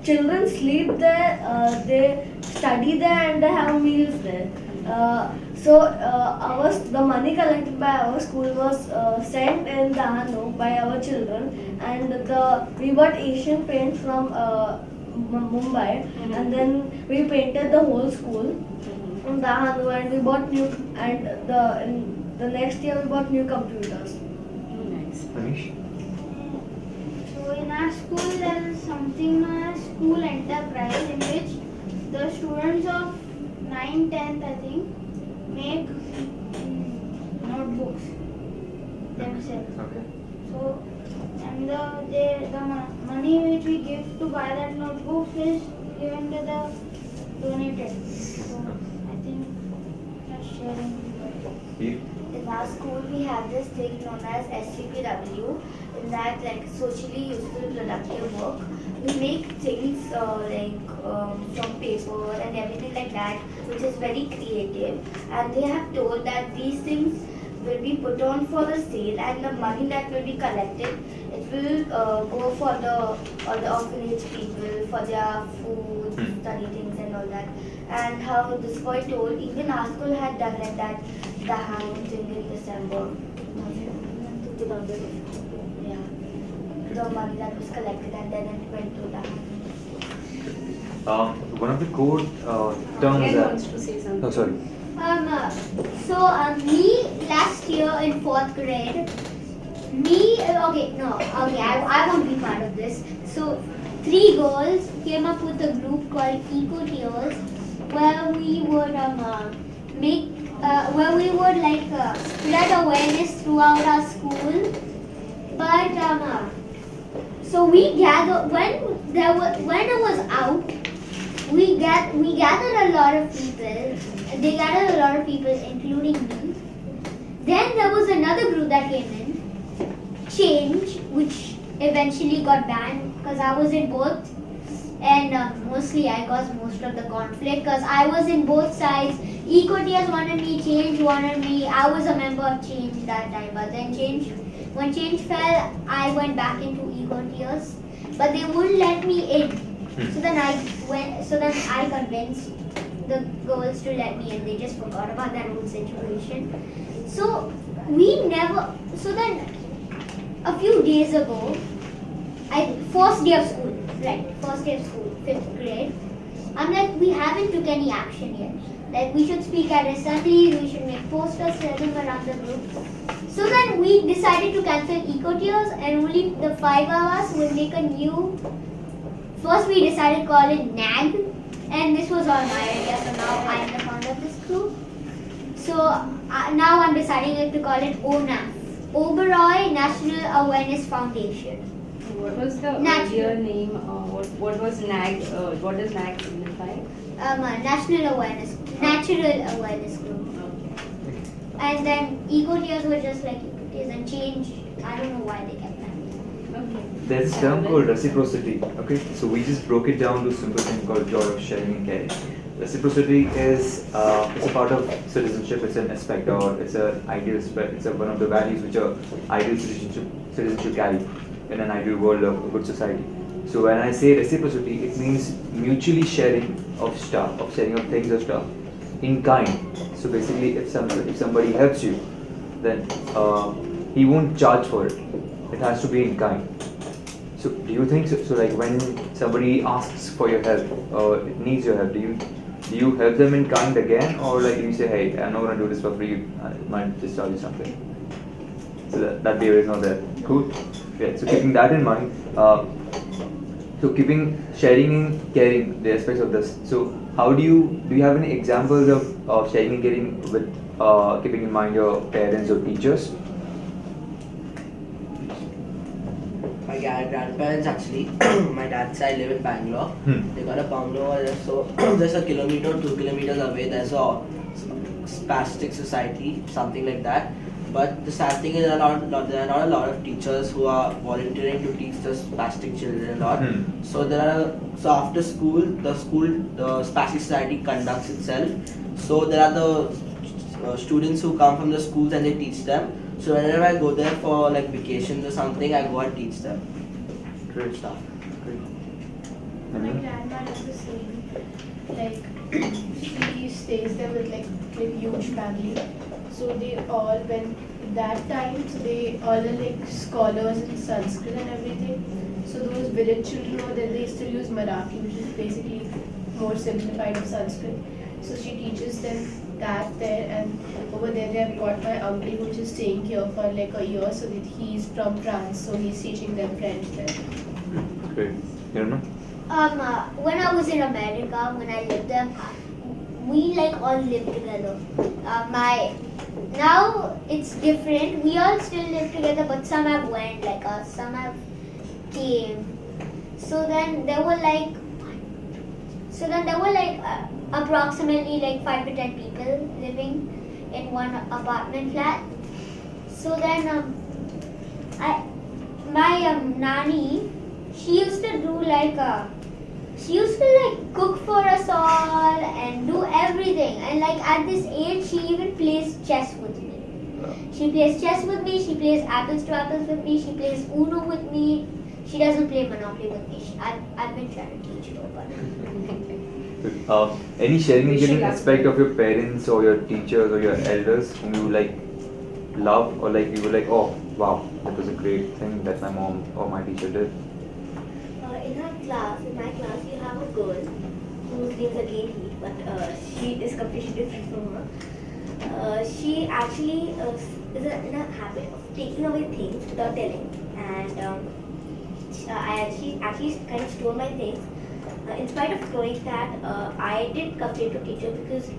[SPEAKER 2] children sleep there, they study there, and they have meals there. The money collected by our school was sent in Dahanu by our children, and we bought Asian paint from Mumbai, and then we painted the whole school from Dahanu, and we bought new, and in the next year we bought new computers.
[SPEAKER 1] Nice.
[SPEAKER 4] Manish?
[SPEAKER 5] So in our school there is something known as school enterprise, in which the students of 9th, 10th I think make notebooks themselves.
[SPEAKER 4] Okay.
[SPEAKER 5] So and the money which we give to buy that notebooks is given to the donated. So I think that's sharing.
[SPEAKER 4] You?
[SPEAKER 9] In our school, we have this thing known as SCPW. In that, like socially useful productive work, we make things from paper and everything like that, which is very creative. And they have told that these things will be put on for the sale, and the money that will be collected, it will go for all the orphanage people for their food, study things and all that. And how this boy told, even our school had done like that, the hand thing in December. Yeah. The money that was collected, and then it went to the hand.
[SPEAKER 4] One of the core terms
[SPEAKER 1] Ken
[SPEAKER 4] that...
[SPEAKER 1] wants to say something.
[SPEAKER 4] Oh, sorry.
[SPEAKER 5] Me last year in 4th grade, I won't be part of this. So 3 girls came up with a group called Eco Tears, where we would spread awareness throughout our school. But so we gathered when it was out. We gathered a lot of people. They gathered a lot of people, including me. Then there was another group that came in, Change, which eventually got banned because I was in both, and mostly I caused most of the conflict because I was in both sides. Ecotears wanted me, Change wanted me. I was a member of Change that time, but then when Change fell, I went back into Ecotears, but they wouldn't let me in. So then I convinced the girls to let me in. They just forgot about that whole situation. So then a few days ago, first day of school, 5th grade, I'm like, we haven't took any action yet. Like, we should speak at assemblies, we should make posters, sell them around the group. So then we decided to cancel Ecotears, and only the 5 of us will make a new. First we decided to call it NAG, and this was all my idea, so now I am the founder of this group. So now I'm deciding to call it ONAF, Oberoi National Awareness Foundation.
[SPEAKER 1] What was the earlier name? What was NAG? What does NAG signify?
[SPEAKER 5] Natural Awareness Group.
[SPEAKER 1] Okay.
[SPEAKER 5] And then Ecotears were just like Ecotears, and Change, I don't know why they kept that.
[SPEAKER 1] Okay.
[SPEAKER 4] There's a term called reciprocity. Okay, so we just broke it down to a simple thing called joy of sharing and caring. Reciprocity is it's a part of citizenship. It's an aspect, or it's an ideal aspect. It's one of the values which are ideal citizenship carry in an ideal world of a good society. So when I say reciprocity, it means mutually sharing of stuff, sharing of things or stuff in kind. So basically, if somebody helps you, then he won't charge for it. It has to be in kind. So do you think so? Like when somebody asks for your help or it needs your help, do you help them in kind again, or like you say, hey, I'm not gonna do this for free. I might just charge you something. So that behavior is not there. Cool. Yeah. So keeping that in mind, so sharing and caring, the aspects of this. So how do you have any examples of sharing and caring with keeping in mind your parents or teachers?
[SPEAKER 6] My grandparents actually, my dad's side live in Bangalore. They got a bungalow just a kilometer, 2 kilometers away. There's a spastic society, something like that. But the sad thing is there are not a lot of teachers who are volunteering to teach the spastic children a lot. So after school, the spastic society conducts itself. So there are the students who come from the schools and they teach them. So whenever I go there for like vacations or something, I go and teach them.
[SPEAKER 4] Great
[SPEAKER 6] Stuff.
[SPEAKER 7] My grandma does the same. Like she stays there with like a huge family. So they all went that time. So they all are like scholars in Sanskrit and everything. So those village children over there, they still use Marathi, which is basically more simplified of Sanskrit. So she teaches them that there, and over there they have got my uncle who's just staying here for like a year. So that he's from France, so he's teaching them French there.
[SPEAKER 4] Great. You know?
[SPEAKER 5] When I was in America, when I lived there, we like all lived together. Now it's different. We all still live together, but some have went, like some have came. So then there were like approximately like 5 to 10 people living in one apartment flat. So then my nanny, she used to do cook for us all and do everything. And like at this age, she even plays chess with me. She plays chess with me. She plays apples to apples with me. She plays Uno with me. She doesn't play Monopoly with me. I've been trying to teach her, but.
[SPEAKER 4] Any sharing
[SPEAKER 1] We
[SPEAKER 4] and
[SPEAKER 1] should
[SPEAKER 4] giving
[SPEAKER 1] love
[SPEAKER 4] aspect
[SPEAKER 1] them.
[SPEAKER 4] of your parents or your teachers or your elders whom you like love, or like you were like, oh wow, that was a great thing that my mom or my teacher did?
[SPEAKER 9] In my class, you have a girl whose name is again Heat, but she is completely different from her. She actually is in a habit of taking away things without telling, and she actually kind of stole my things. In spite of doing that, I did complain to teacher because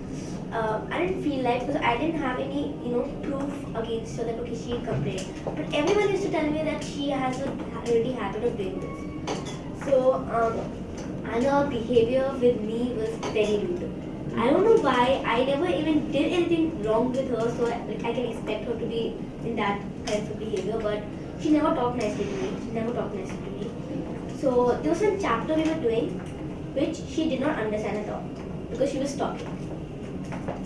[SPEAKER 9] I didn't feel like, because I didn't have any proof against her that okay she complained. But everyone used to tell me that she has a really habit of doing this. So and her behavior with me was very rude. I don't know why. I never even did anything wrong with her, so I can expect her to be in that kind of behavior. But she never talked nicely to me. So there was a chapter we were doing, which she did not understand at all because she was talking.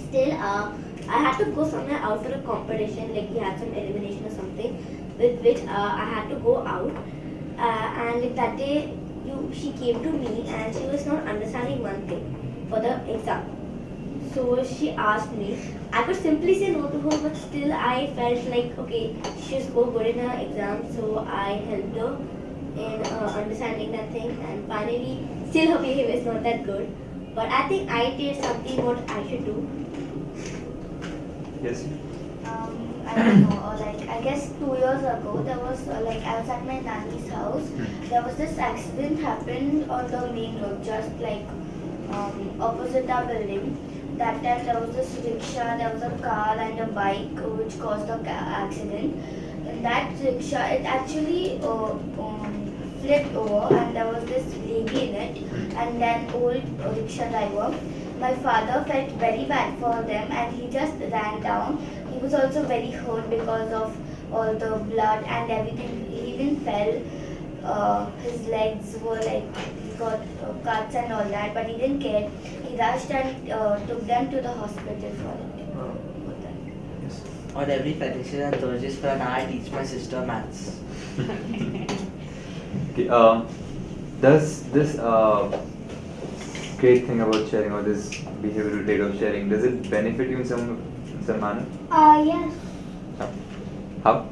[SPEAKER 9] Still, I had to go somewhere out for a competition, like we had some elimination or something, with which I had to go out. And like that day, she came to me and she was not understanding one thing for the exam. So she asked me. I could simply say no to her, but still I felt like okay, she scored good in her exam, so I helped her in understanding that thing. And finally, still her behavior is not that good. But I think I did something what I should do.
[SPEAKER 4] Yes.
[SPEAKER 9] I don't know, like I guess 2 years ago there was like I was at my nanny's house. There was this accident happened on the main road, just like opposite our building. That time there was this rickshaw, there was a car and a bike which caused the accident. And that rickshaw, it actually flipped over and there was this lady in it and then old rickshaw driver. My father felt very bad for them and he just ran down. He was also very hurt because of all the blood and everything. He even fell. His legs were like, he got cuts and all that, but he didn't care. He rushed and took them to the hospital for that.
[SPEAKER 4] Yes.
[SPEAKER 6] On every Wednesdays and Thursdays for an hour, I teach my sister maths.
[SPEAKER 4] Okay. Does this great thing about sharing, or this behavioral trait of sharing, does it benefit you in some manner?
[SPEAKER 5] Yes.
[SPEAKER 4] How?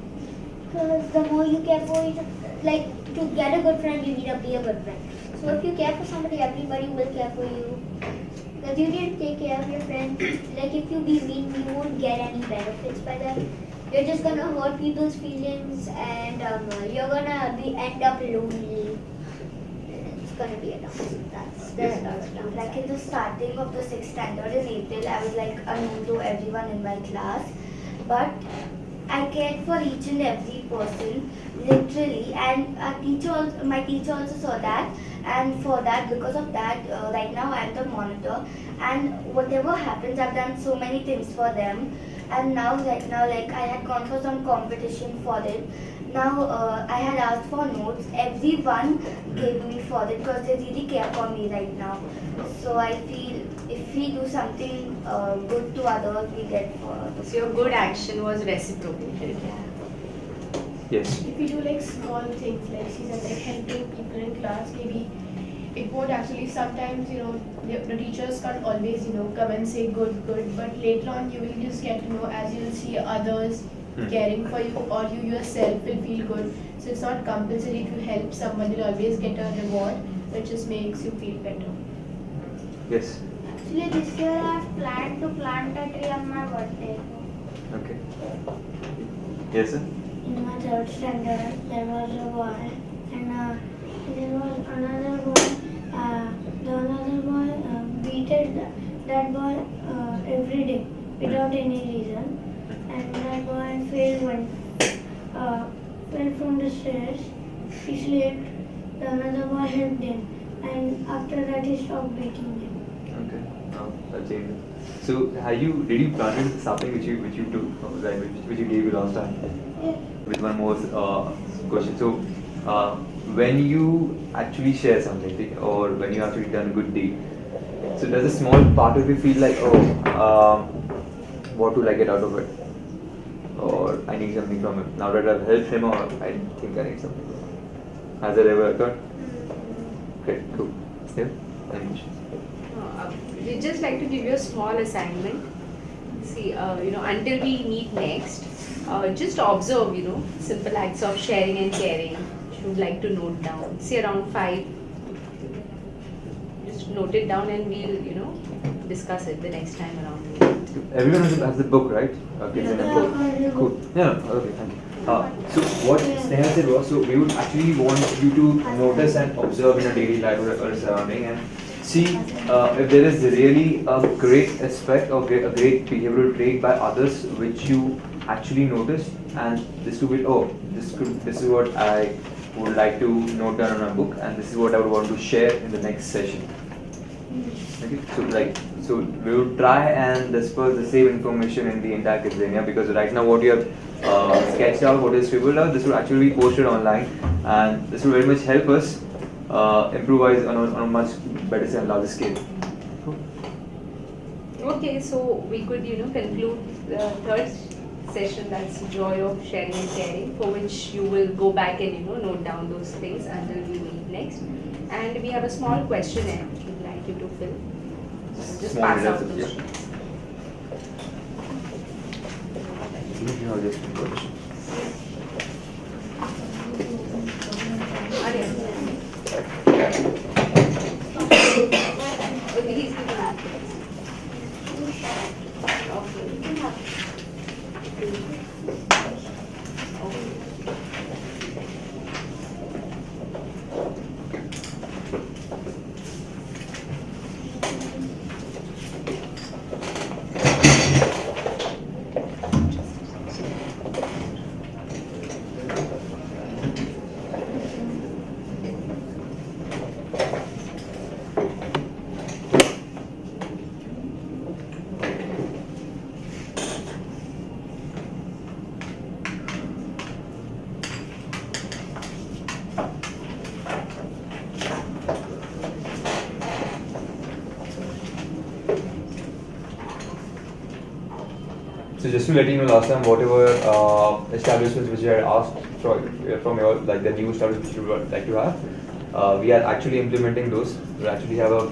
[SPEAKER 5] Because the more you care for each, like to get a good friend, you need to be a good friend. So if you care for somebody, everybody will care for you. Because you didn't take care of your friend. Like if you be mean, you won't get any benefits by that. You're just gonna hurt people's feelings, and you're gonna end up lonely. It's gonna be a downside. That's the
[SPEAKER 9] Like in the starting of the 6th standard in April, I was like unknown to everyone in my class. But I cared for each and every person, literally, and my teacher also saw that, and for that, because of that, right now I am the monitor, and whatever happens, I've done so many things for them, and right now, like I had gone for some competition for it. Now I had asked for notes. Everyone gave me for it because they really care for me right now. So I feel if we do something good to others, we get for others.
[SPEAKER 1] So your good action was reciprocated.
[SPEAKER 4] Yes.
[SPEAKER 7] If we do like small things like she said, like helping people in class, maybe it won't actually sometimes, the teachers can't always, come and say good, but later on you will just get to know as you will see others caring for you, or you yourself will feel good. So it's not compulsory. If you help someone, you'll always get a reward, which just makes you feel better.
[SPEAKER 4] Yes.
[SPEAKER 8] Actually, this year I have planned to plant a tree on my birthday.
[SPEAKER 4] Okay. Yes, sir?
[SPEAKER 8] In my third standard, there was a boy, and there was another boy. The another boy beated that boy every day without any reason, and that boy fell from the stairs. He slipped. The another boy helped him, and after that he stopped beating him.
[SPEAKER 4] Okay. Oh, that changed. So, did you plant something which you took, which you gave you last time?
[SPEAKER 8] Yeah.
[SPEAKER 4] With one more question. So, when you actually share something, or when you actually done a good deed, so does a small part of you feel like, what will I get out of it? Or I need something from him. Now that I've helped him, or I think I need something from him. Has that ever occurred? Okay, cool. Still? Any questions?
[SPEAKER 1] We just like to give you a small assignment. See, until we meet next, just observe, simple acts of sharing and caring. You would like to note down. Say around 5. Just note it down, and we'll, discuss it the next time around.
[SPEAKER 4] Everyone has the book, right? Okay,
[SPEAKER 1] Yeah.
[SPEAKER 4] then a book. Cool. Yeah, okay, thank you. So what Sneha said was, so we would actually want you to notice and observe in a daily life or surrounding, and see if there is really a great aspect or a great behavioral trait by others which you actually notice, and this to be, this is what I would like to note down on a book, and this is what I would want to share in the next session. Okay, so we would try and disperse the same information in the entire Kidzania, because right now what you have sketched out, what is scribbled out, this will actually be posted online, and this will very much help us improvise on a much better and larger scale. Cool.
[SPEAKER 1] Okay, so we could, conclude the third session, that's joy of sharing and caring, for which you will go back and, note down those things until we meet next. And we have a small questionnaire we'd like you to fill. Just
[SPEAKER 4] Small
[SPEAKER 1] pass out
[SPEAKER 4] results,
[SPEAKER 1] those
[SPEAKER 4] yeah.
[SPEAKER 1] sheets. Okay, he's giving it.
[SPEAKER 4] So just to let you know, last time whatever establishments which you had asked from your, like the new establishments which you would like to have, we are actually implementing those. We actually have a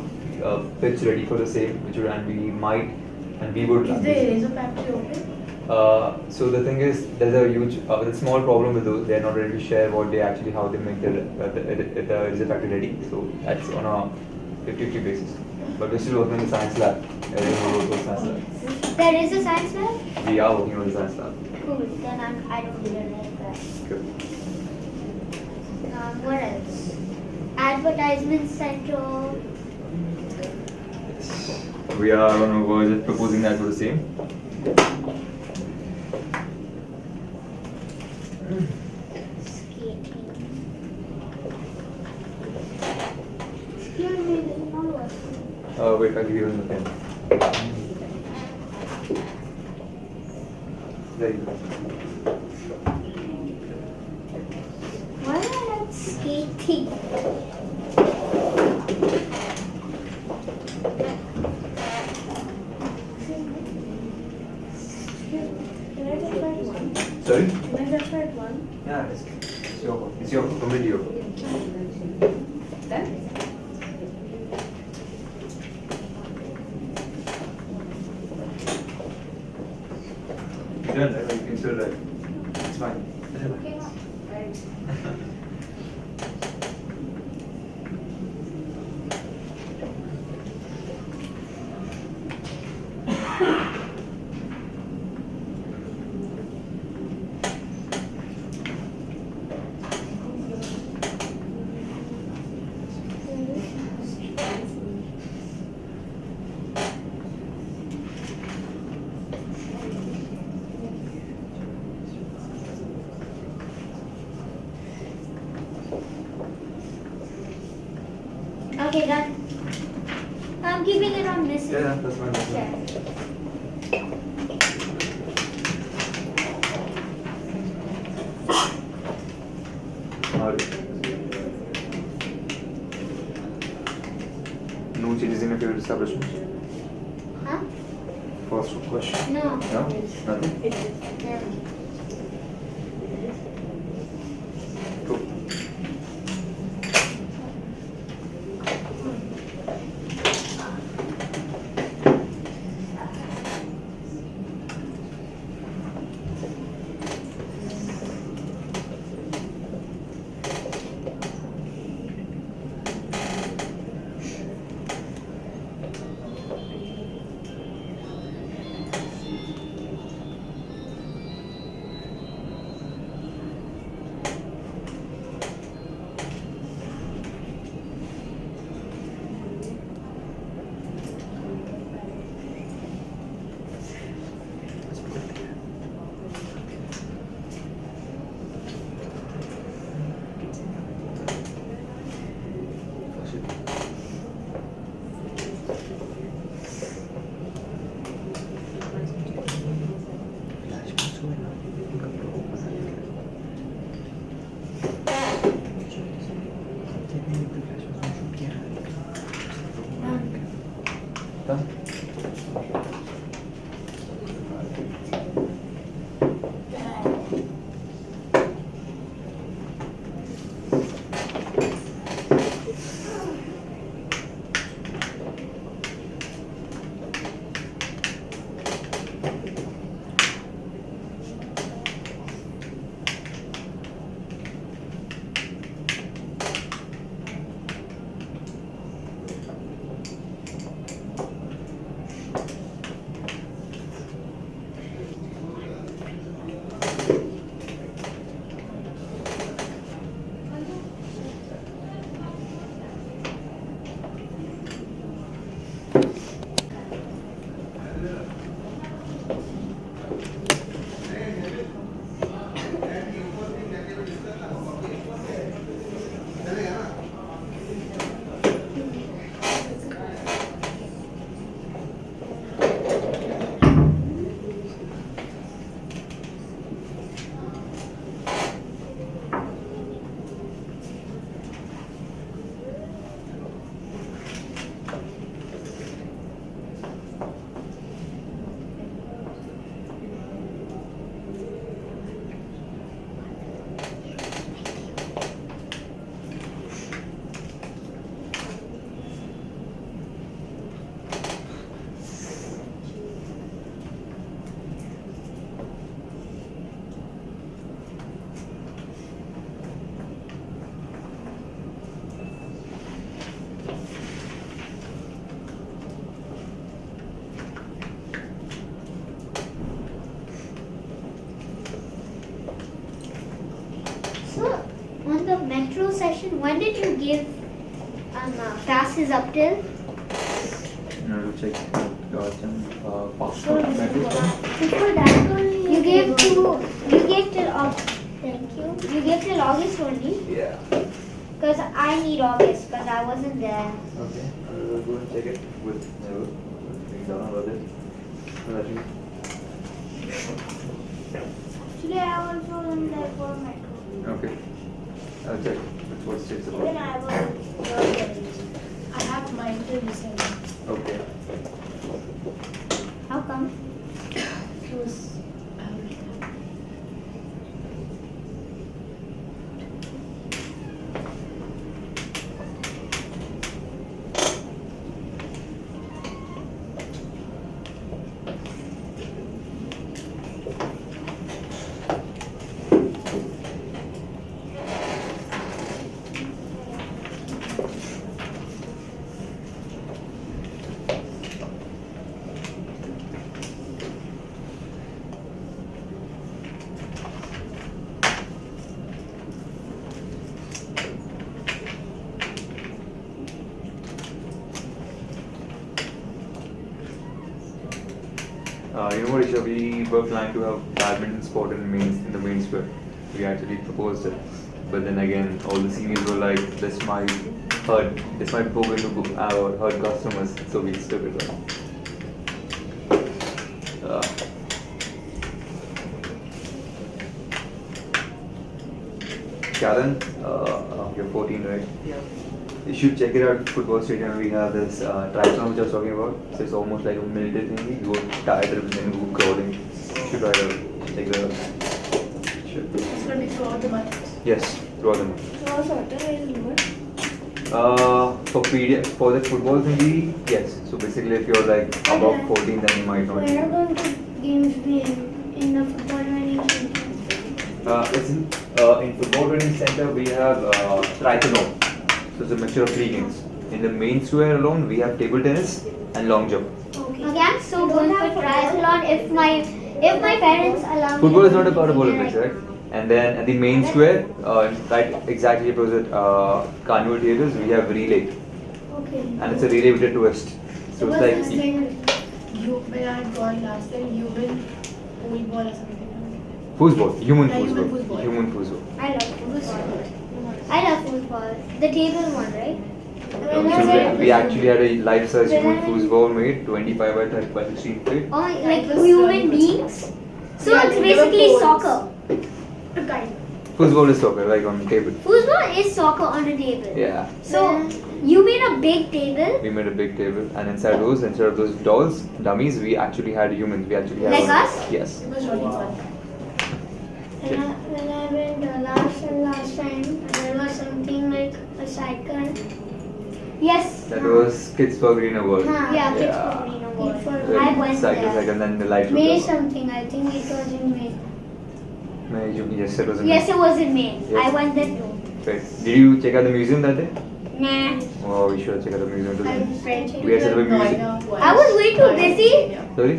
[SPEAKER 4] pitch ready for the same, which would, and we would.
[SPEAKER 7] Is the eraser factory open?
[SPEAKER 4] So the thing is, there's a huge, there's a small problem with those. They're not ready to share what they actually, how they make the eraser factory ready. So that's on a 50-50 basis. But we're still working in the science lab. Everyone will work with science lab.
[SPEAKER 5] There is a science lab?
[SPEAKER 4] We are working on the science lab.
[SPEAKER 5] Cool, then I don't realize that.
[SPEAKER 4] Good.
[SPEAKER 5] What else? Advertisement center.
[SPEAKER 4] Yes. We are on the verge of proposing that for the same.
[SPEAKER 5] Skating.
[SPEAKER 8] Excuse me, this is not working.
[SPEAKER 4] Wait, I'll give you the pen. There you go.
[SPEAKER 5] Why do I like skating?
[SPEAKER 2] Can I just write one?
[SPEAKER 4] Sorry?
[SPEAKER 2] Can I just write one?
[SPEAKER 4] Yeah, it's your comedy.
[SPEAKER 1] Done?
[SPEAKER 4] You done, right? You can still write. It's fine.
[SPEAKER 1] Okay. Right.
[SPEAKER 5] Okay, done. I'm keeping it on this.
[SPEAKER 4] Yeah, that's fine. That's fine.
[SPEAKER 5] Yeah.
[SPEAKER 4] No changes in your favorite establishment?
[SPEAKER 5] Huh?
[SPEAKER 4] First question.
[SPEAKER 5] No.
[SPEAKER 4] No? Nothing?
[SPEAKER 5] No.
[SPEAKER 4] Cool. Done?
[SPEAKER 5] So, on the metro session, when did you give passes up till?
[SPEAKER 4] No, to check passport.
[SPEAKER 8] Before that only
[SPEAKER 5] You gave till up till Thank you. You gave till August only?
[SPEAKER 4] Yeah.
[SPEAKER 5] Because I need August, because I wasn't there.
[SPEAKER 4] Okay. I'll go and check it with Never. Bring down about it.
[SPEAKER 9] Actually, I also in there for metro.
[SPEAKER 4] Okay. I'll check what states
[SPEAKER 9] Even
[SPEAKER 4] about.
[SPEAKER 9] I was
[SPEAKER 7] I have mine till December.
[SPEAKER 4] Okay.
[SPEAKER 5] How come?
[SPEAKER 7] It was.
[SPEAKER 4] You know what, Isha, we were planning to have badminton sport in the main square. We actually proposed it. But then again, all the seniors were like, this might poke into our hurt customers, so we stuck it out. Callan, you're 14, right?
[SPEAKER 6] Yeah.
[SPEAKER 4] You should check it out. Football stadium. We have this triathlon which I was talking about. So it's almost like a military thing. You go tired and then go crawling. You should try to check it out. Should.
[SPEAKER 7] It's going to be throughout the month.
[SPEAKER 4] Yes, throughout the month.
[SPEAKER 2] So soccer is good.
[SPEAKER 4] For the football thingy, yes. So basically, if you're like above 14, then you might not.
[SPEAKER 8] Where are going to games be in the football training center?
[SPEAKER 4] It's in football training center we have triathlon. So it's a mixture of three games. In the main square alone, we have table tennis and long jump.
[SPEAKER 5] Okay, I'm so going for triathlon if my parents allow me.
[SPEAKER 4] Football is not a part of Olympics, right? And then at the main square, right exactly opposite Carnival Theatres, we have relay.
[SPEAKER 8] Okay.
[SPEAKER 4] And it's a relay with a twist. So it's like
[SPEAKER 7] When I had gone last time, you win pool ball or something.
[SPEAKER 4] foosball, human
[SPEAKER 7] Yeah, human
[SPEAKER 4] foosball.
[SPEAKER 7] foosball.
[SPEAKER 4] Human foosball.
[SPEAKER 5] I love football. I love football. The table one, right?
[SPEAKER 4] So we actually had a life-size human foosball made 25 by 30 by 16 feet.
[SPEAKER 5] Oh, like human beings. So
[SPEAKER 7] Yeah,
[SPEAKER 5] it's
[SPEAKER 7] they
[SPEAKER 5] basically
[SPEAKER 7] were
[SPEAKER 5] soccer.
[SPEAKER 7] Kind.
[SPEAKER 4] Foosball is soccer, like on the table.
[SPEAKER 5] Football is soccer on a table.
[SPEAKER 4] Yeah.
[SPEAKER 5] So you made a big table.
[SPEAKER 4] We made a big table, and inside those, instead of those dolls, dummies, we actually had humans. We actually had
[SPEAKER 5] Like us?
[SPEAKER 4] Yes.
[SPEAKER 7] It was really fun.
[SPEAKER 8] When I went last time, there was something like a cycle.
[SPEAKER 5] Yes.
[SPEAKER 4] That was Kids for Greener World.
[SPEAKER 8] Huh.
[SPEAKER 5] Yeah, kids
[SPEAKER 4] Yeah.
[SPEAKER 5] for greener world.
[SPEAKER 8] Kids for-
[SPEAKER 4] Like
[SPEAKER 5] I went
[SPEAKER 4] cycle,
[SPEAKER 5] there.
[SPEAKER 4] and then the light
[SPEAKER 8] May
[SPEAKER 4] would come.
[SPEAKER 8] something, I think it was in May.
[SPEAKER 4] Yes, it was amazing.
[SPEAKER 5] Yes, it was in May.
[SPEAKER 4] Yes.
[SPEAKER 5] I went there too.
[SPEAKER 4] Great. Did you check out the museum that day?
[SPEAKER 5] Nah.
[SPEAKER 4] Oh, we should check out the museum
[SPEAKER 7] I
[SPEAKER 4] today.
[SPEAKER 7] went
[SPEAKER 4] We had set up a
[SPEAKER 7] to
[SPEAKER 4] music.
[SPEAKER 7] Noida once.
[SPEAKER 5] I was way too
[SPEAKER 7] Noida,
[SPEAKER 5] busy.
[SPEAKER 7] yeah.
[SPEAKER 4] Sorry?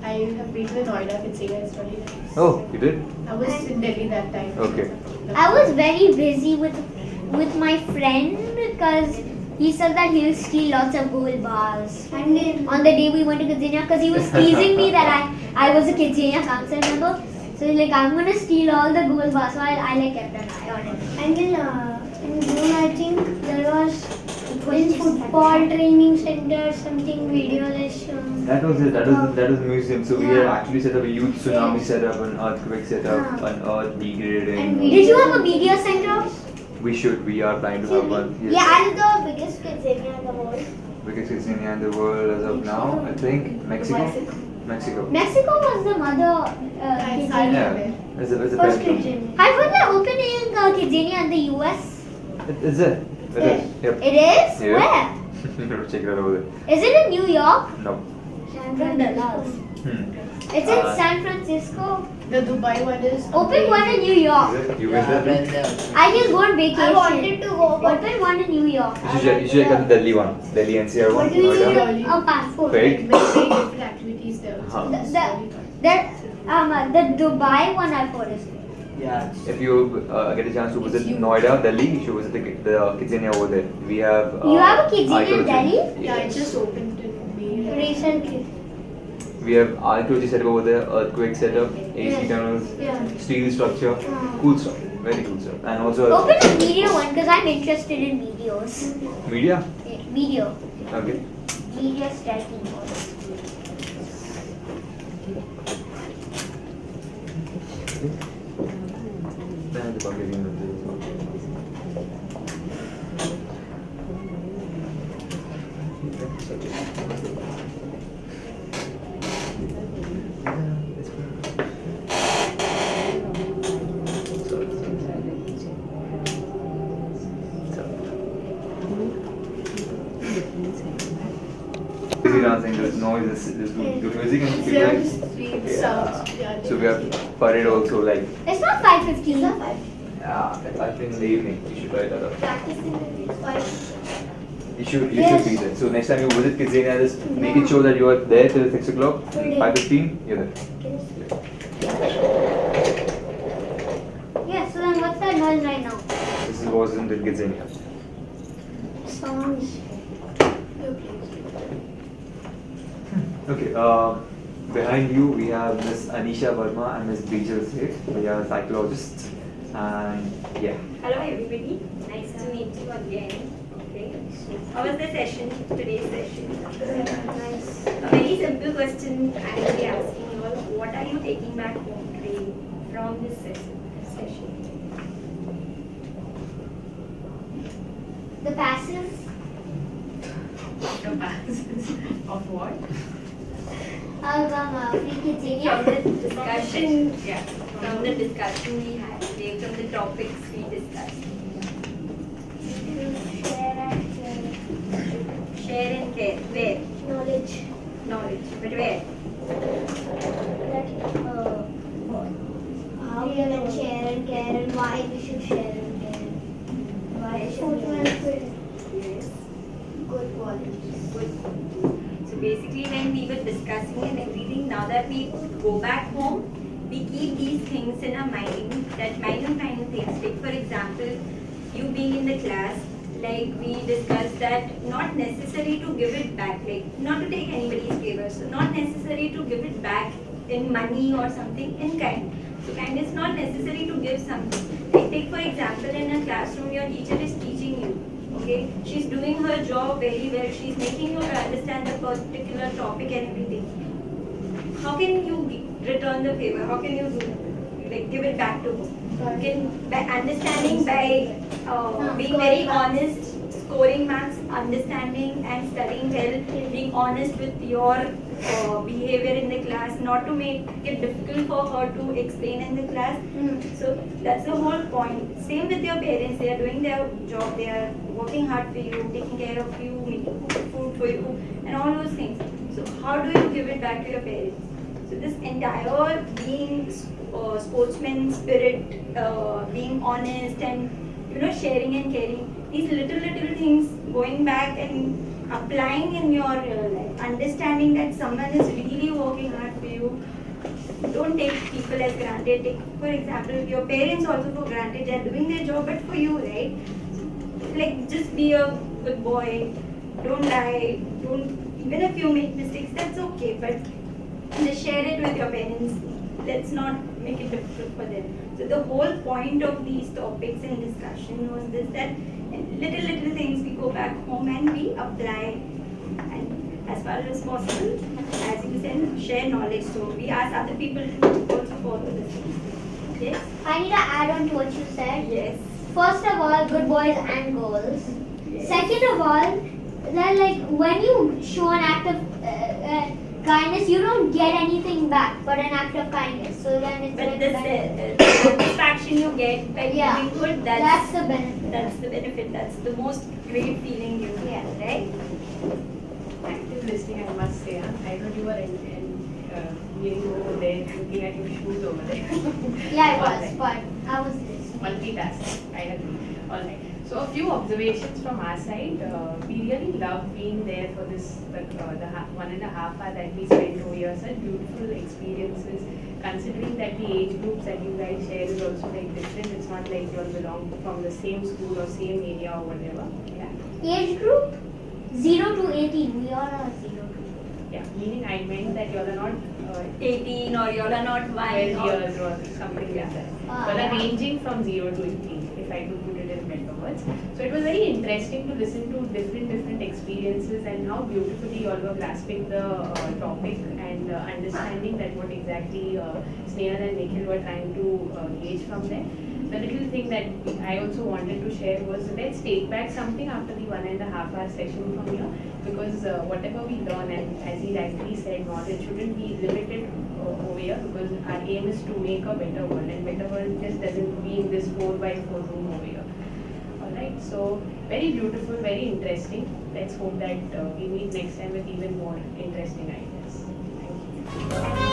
[SPEAKER 7] I have been to the Noida Kidzania, it's really nice.
[SPEAKER 4] Oh, you did?
[SPEAKER 7] I was in Delhi that time.
[SPEAKER 4] Okay.
[SPEAKER 5] I was very busy with my friend because he said that he'll steal lots of gold bars.
[SPEAKER 8] And then
[SPEAKER 5] On the day we went to Kidzania, because he was teasing me that I was a Kidzania council member. So he's like, I'm gonna steal all the gold bars. So I like kept an eye on it.
[SPEAKER 8] And then in June, I think there was in football training center something video lesson.
[SPEAKER 4] That was it. That was the museum. So we had
[SPEAKER 8] Yeah.
[SPEAKER 4] actually set up a youth tsunami
[SPEAKER 8] Yes.
[SPEAKER 4] setup, an earthquake setup,
[SPEAKER 8] Yeah.
[SPEAKER 4] an earth degrading.
[SPEAKER 8] And we-
[SPEAKER 5] Did you have a media center?
[SPEAKER 4] We should. We are planning to have one. Yes.
[SPEAKER 9] Yeah, and the biggest Kidzania in the world.
[SPEAKER 4] Biggest Kidzania in the world as of now, I think Mexico. Mexico.
[SPEAKER 5] Mexico was the mother Kidzania.
[SPEAKER 4] Yeah. It's a
[SPEAKER 8] First
[SPEAKER 4] best one.
[SPEAKER 8] Kidzania.
[SPEAKER 5] I've heard they're opening Kidzania in the US.
[SPEAKER 4] Is it? It is. Yep.
[SPEAKER 5] It is?
[SPEAKER 4] Yeah.
[SPEAKER 5] Where?
[SPEAKER 4] You have to check it out over there.
[SPEAKER 5] Is it in New York?
[SPEAKER 4] No.
[SPEAKER 8] San Francisco.
[SPEAKER 5] It's in
[SPEAKER 4] Uh,
[SPEAKER 5] San Francisco.
[SPEAKER 7] The Dubai one is.
[SPEAKER 5] Open one in New York.
[SPEAKER 4] Is it? You
[SPEAKER 6] Yeah,
[SPEAKER 4] went
[SPEAKER 6] I've
[SPEAKER 4] there?
[SPEAKER 6] been there.
[SPEAKER 5] I just go on vacation.
[SPEAKER 9] I wanted to go, but
[SPEAKER 5] Open one in New York.
[SPEAKER 4] You should check out the Delhi one. Delhi NCR one.
[SPEAKER 5] What do you need
[SPEAKER 4] Noida.
[SPEAKER 5] a passport?
[SPEAKER 4] Fake.
[SPEAKER 7] Very different activities there.
[SPEAKER 4] Huh.
[SPEAKER 7] Also. It's
[SPEAKER 5] The-
[SPEAKER 7] really fun.
[SPEAKER 5] The Dubai one I've heard is good.
[SPEAKER 6] Yeah.
[SPEAKER 4] If you get a chance to visit
[SPEAKER 7] It's huge.
[SPEAKER 4] Noida, Delhi, you should visit the Kidzania over there. We have.
[SPEAKER 5] You have a Kidzania in
[SPEAKER 4] archaeology.
[SPEAKER 5] Delhi?
[SPEAKER 7] Yeah, it just opened in May.
[SPEAKER 8] Recently.
[SPEAKER 4] We have archaeology setup over there, earthquake setup, AC
[SPEAKER 8] Yes.
[SPEAKER 4] tunnels,
[SPEAKER 8] Yeah.
[SPEAKER 4] steel structure. Cool stuff. Very cool stuff. And also
[SPEAKER 5] Open a media one because I'm interested in videos.
[SPEAKER 4] media.
[SPEAKER 5] Video.
[SPEAKER 4] Okay.
[SPEAKER 5] Media striking.
[SPEAKER 4] Then the bucket in the busy dancing, there's noise, there's good music and people
[SPEAKER 7] Film,
[SPEAKER 4] like,
[SPEAKER 7] street,
[SPEAKER 4] yeah.
[SPEAKER 7] sounds. Yeah,
[SPEAKER 4] So we have parade also like,
[SPEAKER 5] It's not 5:15.
[SPEAKER 4] yeah, at 5 in the evening, you should try that out.
[SPEAKER 9] Practicing with 5.
[SPEAKER 4] You should
[SPEAKER 5] Yes.
[SPEAKER 4] be there. So next time you visit Kidzania, just make it sure that you are there till 6 o'clock,
[SPEAKER 5] Full day.
[SPEAKER 4] 5:15, you're there.
[SPEAKER 5] Yeah, so then what's that noise right now?
[SPEAKER 4] This is was in the Kidzania.
[SPEAKER 5] Songs.
[SPEAKER 4] Okay, behind you we have Miss Anisha Verma and Miss Bijal Seth. They are psychologists, and yeah.
[SPEAKER 10] Hello everybody, nice to meet you again. Okay, how was the session, today's session?
[SPEAKER 5] Nice.
[SPEAKER 10] A very simple question I will be asking you all. What are you taking back home today from this session?
[SPEAKER 5] The passes.
[SPEAKER 1] The basis of what?
[SPEAKER 5] Free
[SPEAKER 10] From
[SPEAKER 5] Kidzania.
[SPEAKER 10] the discussion,
[SPEAKER 1] Yeah.
[SPEAKER 10] from the discussion we had, from the topics we discussed. Share and care. Where?
[SPEAKER 8] Knowledge.
[SPEAKER 10] Knowledge. But where?
[SPEAKER 5] How we can share and care and why we should share and care. Why should we
[SPEAKER 10] Yes.
[SPEAKER 5] good qualities.
[SPEAKER 10] Good. So basically when we were discussing and everything, now that we go back home, we keep these things in our mind, that minor things. Like for example, you being in the class, like we discussed that not necessary to give it back, like not to take anybody's favor, so not necessary to give it back in money or something, in kind. So kind is not necessary to give something. Like take for example in a classroom, your teacher is teaching you. Okay, she's doing her job very well. She's making you understand the particular topic and everything. How can you return the favor? How can you give it back to her? You can by understanding, by being very honest, scoring marks, understanding and studying well, being honest with your behavior in the class, not to make it difficult for her to explain in the class. So that's the whole point. Same with your parents, they are doing their job, they are working hard for you, taking care of you, making food for you, and all those things. So how do you give it back to your parents? So this entire being sportsman spirit, being honest and sharing and caring, these little things going back and applying in your real life, understanding that someone is really working hard for you. Don't take people as granted. Take, for example, your parents also for granted. They are doing their job, but for you, right? Like just be a good boy. Don't lie. Even if you make mistakes, that's okay. But just share it with your parents. Let's not make it difficult for them. So the whole point of these topics and discussion was this, that little things we go back home and we apply, and as far as possible, as you said, share knowledge. So we ask other people to also follow this. Yes?
[SPEAKER 5] I need to add on to what you said.
[SPEAKER 10] Yes.
[SPEAKER 5] First of all, good boys and girls.
[SPEAKER 10] Yes.
[SPEAKER 5] Second of all, that like when you show an act of kindness, you don't get anything back but an act of kindness. So then it's
[SPEAKER 10] But
[SPEAKER 5] like
[SPEAKER 10] the satisfaction you get by
[SPEAKER 5] Yeah.
[SPEAKER 10] doing good,
[SPEAKER 5] that's the benefit.
[SPEAKER 10] That's the benefit. That's the most great feeling you get, right?
[SPEAKER 1] Active listening, I must say. I thought you were leaning over there, looking at your shoes over there.
[SPEAKER 5] Yeah, it was,
[SPEAKER 1] Alright.
[SPEAKER 5] but I was listening.
[SPEAKER 1] Multitasking. I agree. All right. So a few observations from our side. We really love being there for this, the 1.5 hour that we spent over here. Such beautiful experiences. Considering that the age groups that you guys share is also like different. It's not like you all belong from the same school or same area or whatever. Yeah.
[SPEAKER 5] Age group 0 to 18. We all are 0 to 18.
[SPEAKER 11] Yeah, meaning I meant that you all are not
[SPEAKER 10] 18 or you all are not
[SPEAKER 11] 12
[SPEAKER 10] 1 or
[SPEAKER 11] years or something like that. But are ranging from 0 to 18, if I could put it in better words. So it was very interesting to listen to different experiences and how beautifully you all were grasping the topic and understanding that what exactly Sneha and Nikhil were trying to gauge from there. The little thing that I also wanted to share was, let's take back something after the 1.5 hour session from here, because whatever we learn, and as he rightly said, knowledge shouldn't be limited over here, because our aim is to make a better world, and better world just doesn't mean this 4x4 room over here. Alright, so very beautiful, very interesting. Let's hope that we meet next time with even more interesting ideas. Thank you.